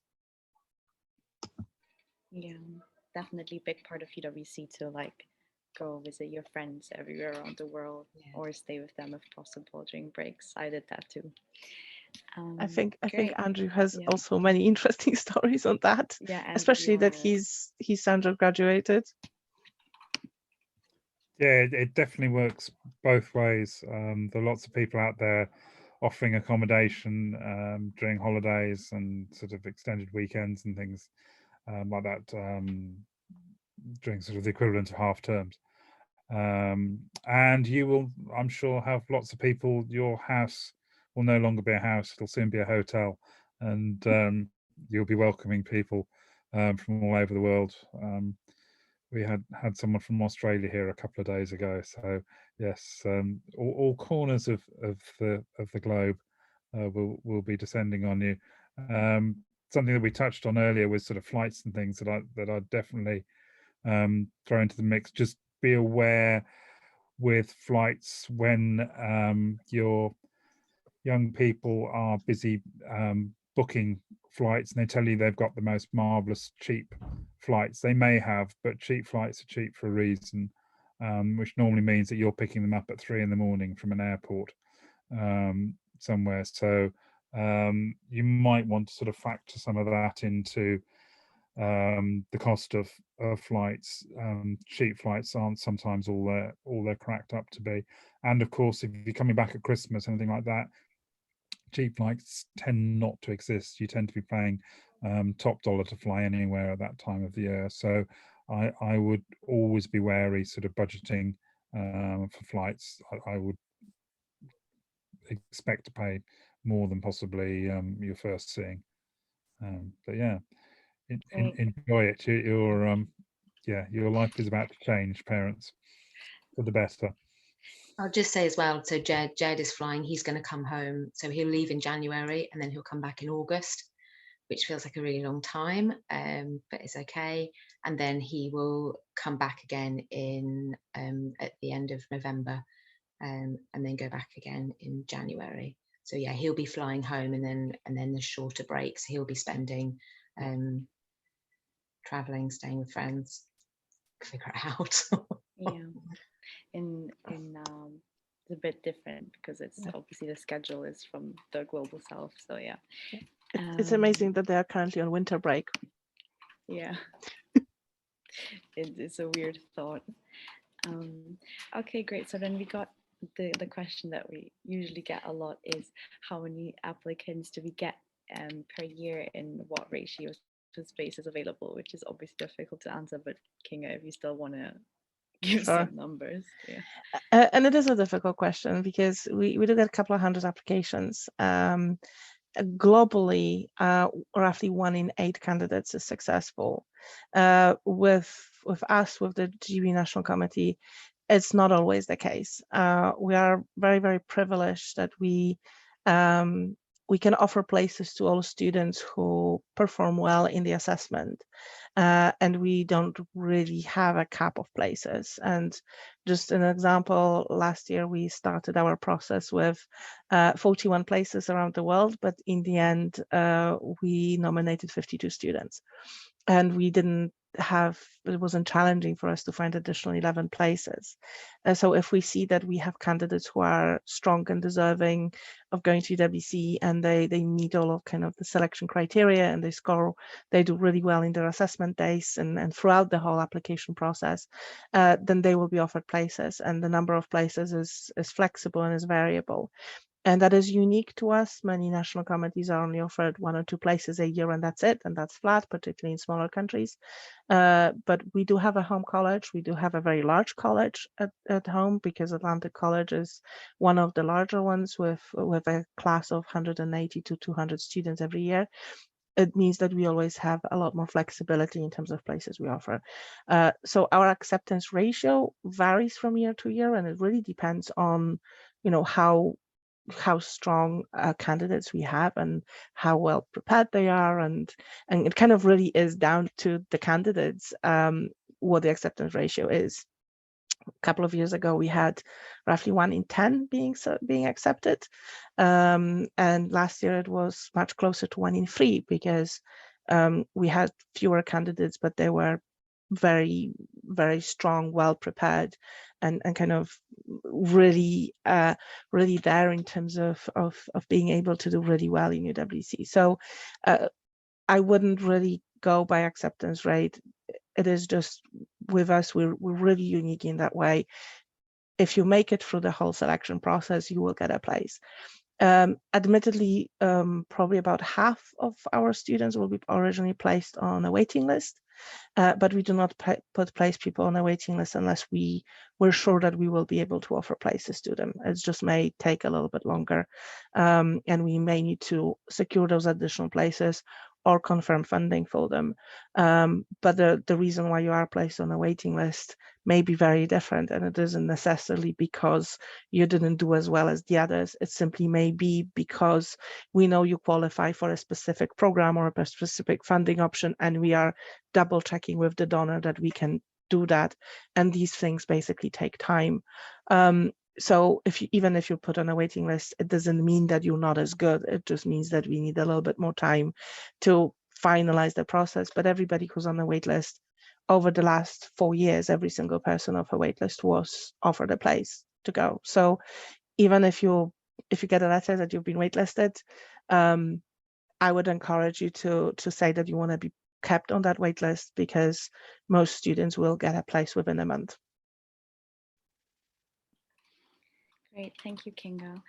Yeah, definitely a big part of UWC to like go visit your friends everywhere around the world, or stay with them if possible during breaks. I did that too. I think Andrew has also many interesting stories on that. Yeah, especially that he's undergraduated. Yeah, it definitely works both ways. There are lots of people out there offering accommodation during holidays and sort of extended weekends and things like that during sort of the equivalent of half terms. And you will, I'm sure, have lots of people. Your house will no longer be a house, it'll soon be a hotel, and you'll be welcoming people from all over the world. We had someone from Australia here a couple of days ago, so yes, all corners of the globe will be descending on you. Something that we touched on earlier was sort of flights and things that I definitely throw into the mix. Just be aware with flights when your young people are busy booking flights and they tell you they've got the most marvelous cheap flights. They may have, but cheap flights are cheap for a reason, which normally means that you're picking them up at 3 in the morning from an airport somewhere. So you might want to sort of factor some of that into the cost of flights. Cheap flights aren't sometimes all they're cracked up to be. And of course, if you're coming back at Christmas, anything like that, cheap flights tend not to exist. You tend to be paying top dollar to fly anywhere at that time of the year. So I would always be wary sort of budgeting for flights. I would expect to pay more than possibly you're first seeing. But yeah, enjoy it. Your life is about to change, parents, for the better. I'll just say as well, so Jed is flying, he's going to come home, so he'll leave in January and then he'll come back in August, which feels like a really long time, but it's okay. And then he will come back again in at the end of November, and then go back again in January. So yeah, he'll be flying home, and then the shorter breaks he'll be spending traveling, staying with friends, figure it out. Yeah. It's a bit different because it's obviously the schedule is from the global south. So yeah, it's amazing that they are currently on winter break. Yeah, it's a weird thought. Okay, great. So then we got the question that we usually get a lot is how many applicants do we get per year, and what ratio to spaces available, which is obviously difficult to answer. But Kinga, if you still want to give some numbers. Yeah. And it is a difficult question because we do get a couple of hundred applications. Globally, roughly 1 in 8 candidates is successful. With us, with the GB National Committee, it's not always the case. We are very, very privileged that we can offer places to all students who perform well in the assessment. And we don't really have a cap of places. And just an example, last year we started our process with 41 places around the world, but in the end, we nominated 52 students. And we it wasn't challenging for us to find additional 11 places. So if we see that we have candidates who are strong and deserving of going to UWC and they meet all of kind of the selection criteria and they do really well in their assessment days and throughout the whole application process, then they will be offered places, and the number of places is flexible and is variable. And that is unique to us. Many national committees are only offered 1 or 2 places a year, and that's it, and that's flat, particularly in smaller countries. But we do have a home college. We do have a very large college at home, because Atlantic College is one of the larger ones with a class of 180 to 200 students every year. It means that we always have a lot more flexibility in terms of places we offer. So our acceptance ratio varies from year to year, and it really depends on, how strong candidates we have and how well prepared they are, and it kind of really is down to the candidates what the acceptance ratio is. A couple of years ago we had roughly 1 in 10 being accepted, and last year it was much closer to 1 in 3, because we had fewer candidates, but they were very, very strong, well prepared, and kind of really there in terms of being able to do really well in UWC. So I wouldn't really go by acceptance rate. It is just, with us, we're really unique in that way. If you make it through the whole selection process, you will get a place. Admittedly, probably about half of our students will be originally placed on a waiting list, but we do not place people on a waiting list unless we're sure that we will be able to offer places to them. It just may take a little bit longer, and we may need to secure those additional places or confirm funding for them. But the reason why you are placed on a waiting list may be very different, and it isn't necessarily because you didn't do as well as the others. It simply may be because we know you qualify for a specific program or a specific funding option, and we are double checking with the donor that we can do that. And these things basically take time. So even if you're put on a waiting list, it doesn't mean that you're not as good. It just means that we need a little bit more time to finalize the process. But everybody who's on the wait list over the last 4 years, every single person off a wait list was offered a place to go. So even if you get a letter that you've been waitlisted, I would encourage you to say that you want to be kept on that wait list, because most students will get a place within a month. Great, thank you, Kinga.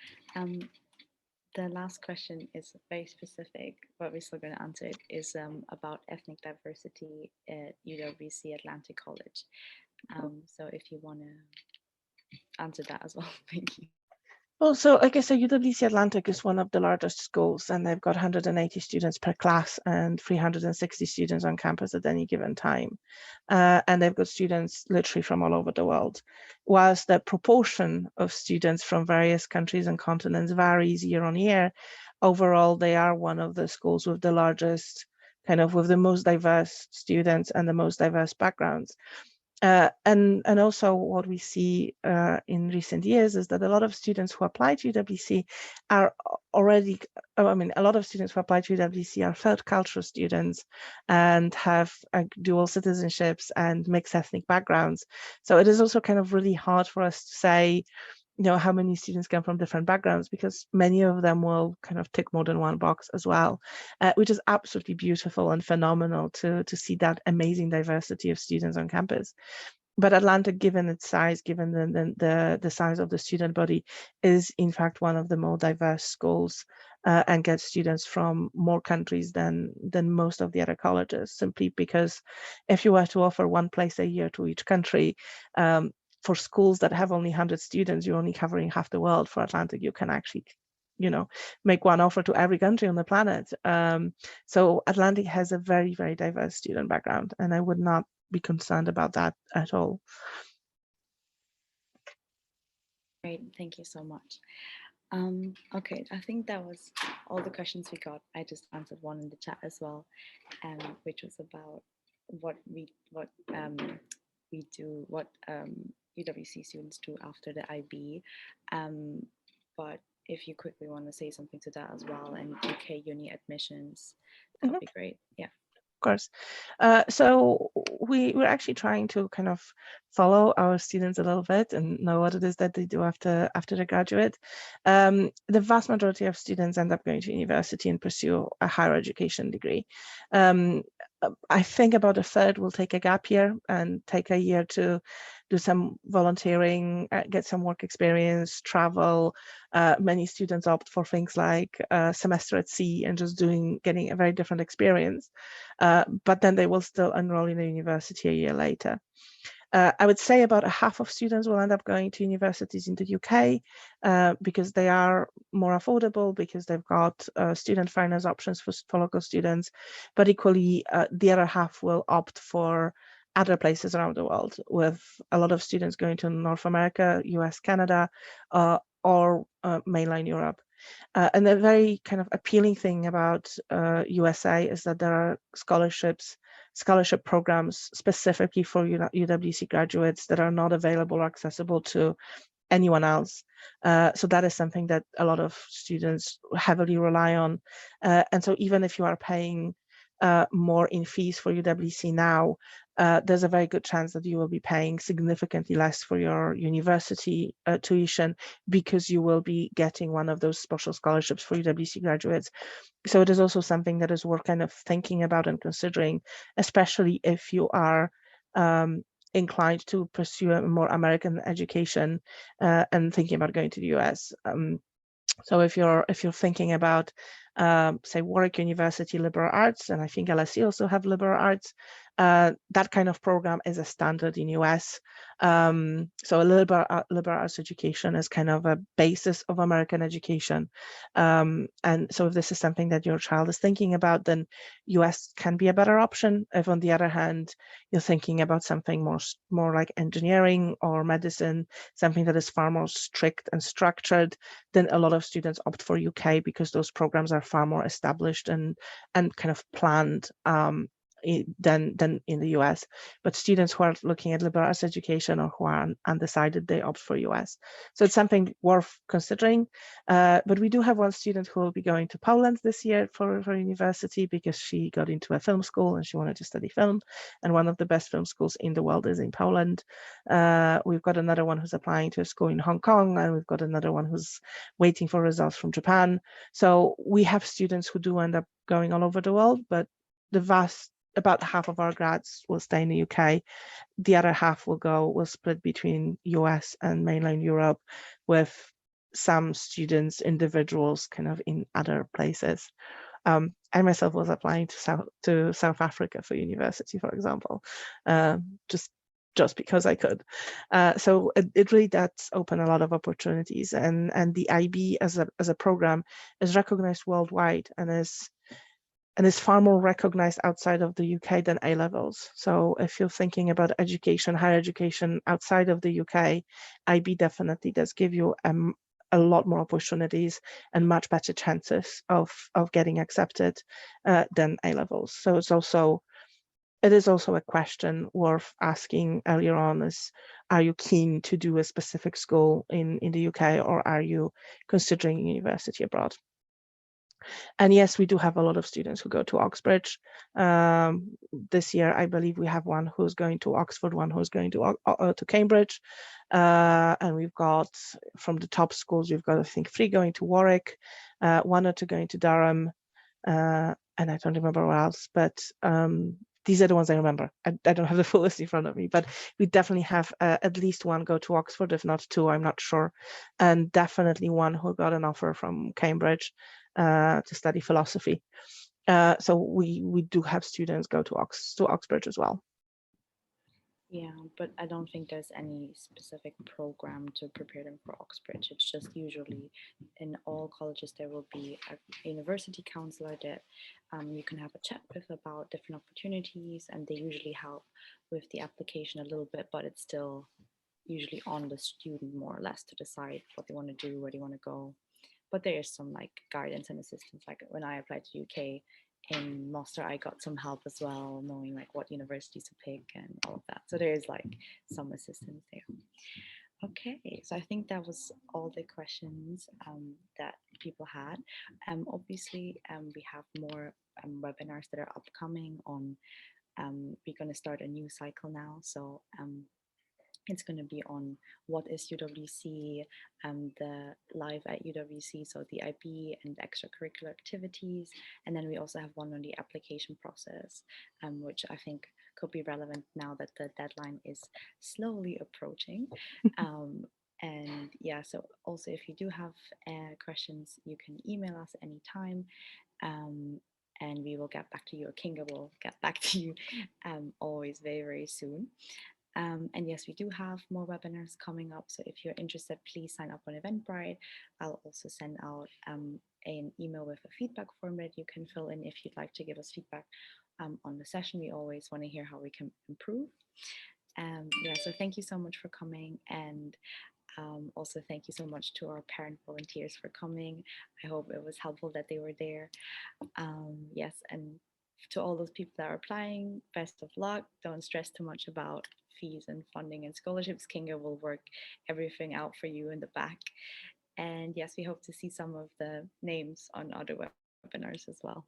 The last question is very specific, but we're still going to answer it, is about ethnic diversity at UWC Atlantic College. So if you want to answer that as well, thank you. Well, so like I said, UWC Atlantic is one of the largest schools, and they've got 180 students per class and 360 students on campus at any given time. And they've got students literally from all over the world. Whilst the proportion of students from various countries and continents varies year on year, overall, they are one of the schools with the largest, with the most diverse students and the most diverse backgrounds. And also what we see in recent years is that a lot of students who apply to UWC are already, a lot of students who apply to UWC are third culture students and have dual citizenships and mixed ethnic backgrounds. So it is also really hard for us to say, how many students come from different backgrounds, because many of them will tick more than one box as well, which is absolutely beautiful and phenomenal to see that amazing diversity of students on campus. But Atlantic, given its size, given the size of the student body, is in fact one of the more diverse schools and gets students from more countries than most of the other colleges, simply because if you were to offer one place a year to each country, for schools that have only 100 students, you're only covering half the world. For Atlantic, you can actually, make one offer to every country on the planet. So Atlantic has a very, very diverse student background, and I would not be concerned about that at all. Great, thank you so much. Okay, I think that was all the questions we got. I just answered one in the chat as well, which was about what UWC students do after the IB. But if you quickly want to say something to that as well, and UK uni admissions, that would be great. Yeah. Of course. So we're actually trying to follow our students a little bit and know what it is that they do after they graduate. The vast majority of students end up going to university and pursue a higher education degree. I think about a third will take a gap year and take a year to do some volunteering, get some work experience, travel. Many students opt for things like a semester at sea and just getting a very different experience. But then they will still enroll in a university a year later. I would say about a half of students will end up going to universities in the UK because they are more affordable, because they've got student finance options for local students. But equally, the other half will opt for other places around the world, with a lot of students going to North America, US, Canada, or mainland Europe. And the very appealing thing about USA is that there are scholarship programs specifically for UWC graduates that are not available or accessible to anyone else. So that is something that a lot of students heavily rely on. And so even if you are paying more in fees for UWC now, there's a very good chance that you will be paying significantly less for your university tuition, because you will be getting one of those special scholarships for UWC graduates. So it is also something that is worth thinking about and considering, especially if you are inclined to pursue a more American education and thinking about going to the US. So if you're thinking about, say, Warwick University liberal arts, and I think LSE also have liberal arts, that kind of program is a standard in US. So a liberal arts education is kind of a basis of American education. And so if this is something that your child is thinking about, then US can be a better option. If on the other hand, you're thinking about something more like engineering or medicine, something that is far more strict and structured, then a lot of students opt for UK because those programs are far more established and kind of planned than in the US. But students who are looking at liberal arts education or who are undecided, they opt for US. So it's something worth considering. But we do have one student who will be going to Poland this year for university because she got into a film school and she wanted to study film. And one of the best film schools in the world is in Poland. We've got another one who's applying to a school in Hong Kong, and we've got another one who's waiting for results from Japan. So we have students who do end up going all over the world, but about half of our grads will stay in the UK. The other half will split between US and mainland Europe, with some students, individuals, kind of in other places. I myself was applying to South Africa for university, for example, just because I could. So it really does open a lot of opportunities, and the IB as a program is recognized worldwide and is far more recognized outside of the UK than A-levels. So if you're thinking about education, higher education outside of the UK, IB definitely does give you a lot more opportunities and much better chances of getting accepted than A-levels. So it is also a question worth asking earlier on is, are you keen to do a specific school in the UK, or are you considering university abroad? And yes, we do have a lot of students who go to Oxbridge. This year, I believe we have one who's going to Oxford, one who's going to Cambridge. And we've got, from the top schools, we've got, I think, 3 going to Warwick, 1 or 2 going to Durham, and I don't remember what else, but these are the ones I remember. I don't have the full list in front of me, but we definitely have at least 1 go to Oxford, if not 2, I'm not sure. And definitely 1 who got an offer from Cambridge to study philosophy. So we do have students go to Oxbridge as well. Yeah, but I don't think there's any specific program to prepare them for Oxbridge. It's just usually in all colleges there will be a university counselor that you can have a chat with about different opportunities, and they usually help with the application a little bit, but it's still usually on the student more or less to decide what they want to do, where they want to go. But there is some like guidance and assistance. Like when I applied to UK in master, I got some help as well, knowing like what universities to pick and all of that. So there is like some assistance there. Okay, so I think that was all the questions that people had. Obviously, we have more webinars that are upcoming on. We're going to start a new cycle now. So it's going to be on what is UWC, the live at UWC, so the IB and extracurricular activities. And then we also have one on the application process, which I think could be relevant now that the deadline is slowly approaching. And yeah, so also if you do have questions, you can email us anytime. And we will get back to you, or Kinga will get back to you always very, very soon. And yes, we do have more webinars coming up. So if you're interested, please sign up on Eventbrite. I'll also send out an email with a feedback form that you can fill in if you'd like to give us feedback on the session. We always want to hear how we can improve. Yeah, so thank you so much for coming. And also thank you so much to our parent volunteers for coming. I hope it was helpful that they were there. Yes, and to all those people that are applying, best of luck. Don't stress too much about fees and funding and scholarships. Kinga will work everything out for you in the back. And yes, we hope to see some of the names on other webinars as well.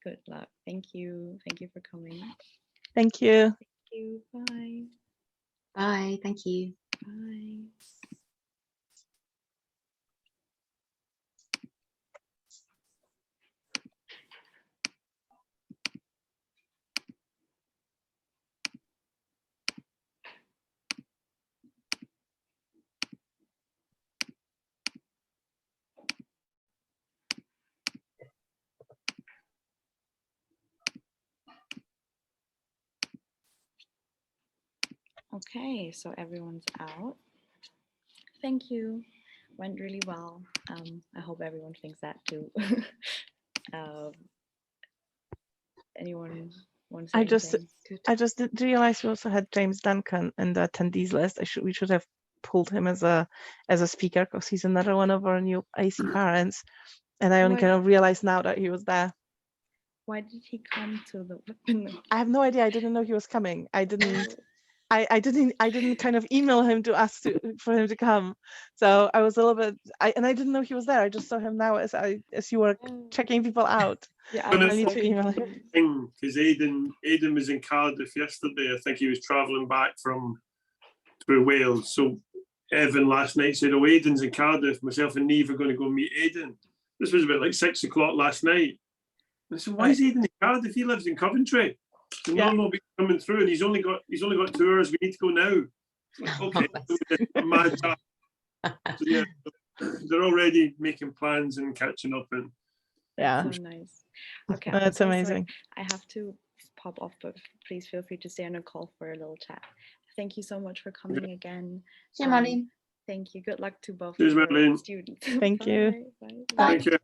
Good luck. Thank you. Thank you for coming. Thank you. Thank you. Bye. Bye. Thank you. Bye. Okay, so everyone's out. Thank you. Went really well. I hope everyone thinks that too. Anyone want to say anything? I just didn't realize we also had James Duncan in the attendees list. We should have pulled him as a speaker because he's another one of our new AC parents. And I only kind of realized now that he was there. Why did he come to the webinar? I have no idea. I didn't know he was coming. I didn't kind of email him to ask for him to come. So I was a little bit, and I didn't know he was there. I just saw him now as you were checking people out. Yeah, I need to email him. Because Aidan was in Cardiff yesterday. I think he was travelling back through Wales. So Evan last night said, "Oh, Aidan's in Cardiff. Myself and Neve are going to go meet Aidan." This was about like 6 o'clock last night. I said, "Why is Aidan in Cardiff? He lives in Coventry. No, no, be coming through, and he's only got 2 hours. We need to go now." Like, okay, mad time. So, yeah, they're already making plans and catching up. And yeah, so nice. Okay, that's amazing. I have to pop off, but please feel free to stay on a call for a little chat. Thank you so much for coming again. Thank you. Good luck to both Cheers, of your Marlene. students. Thank you. Bye. Thank you.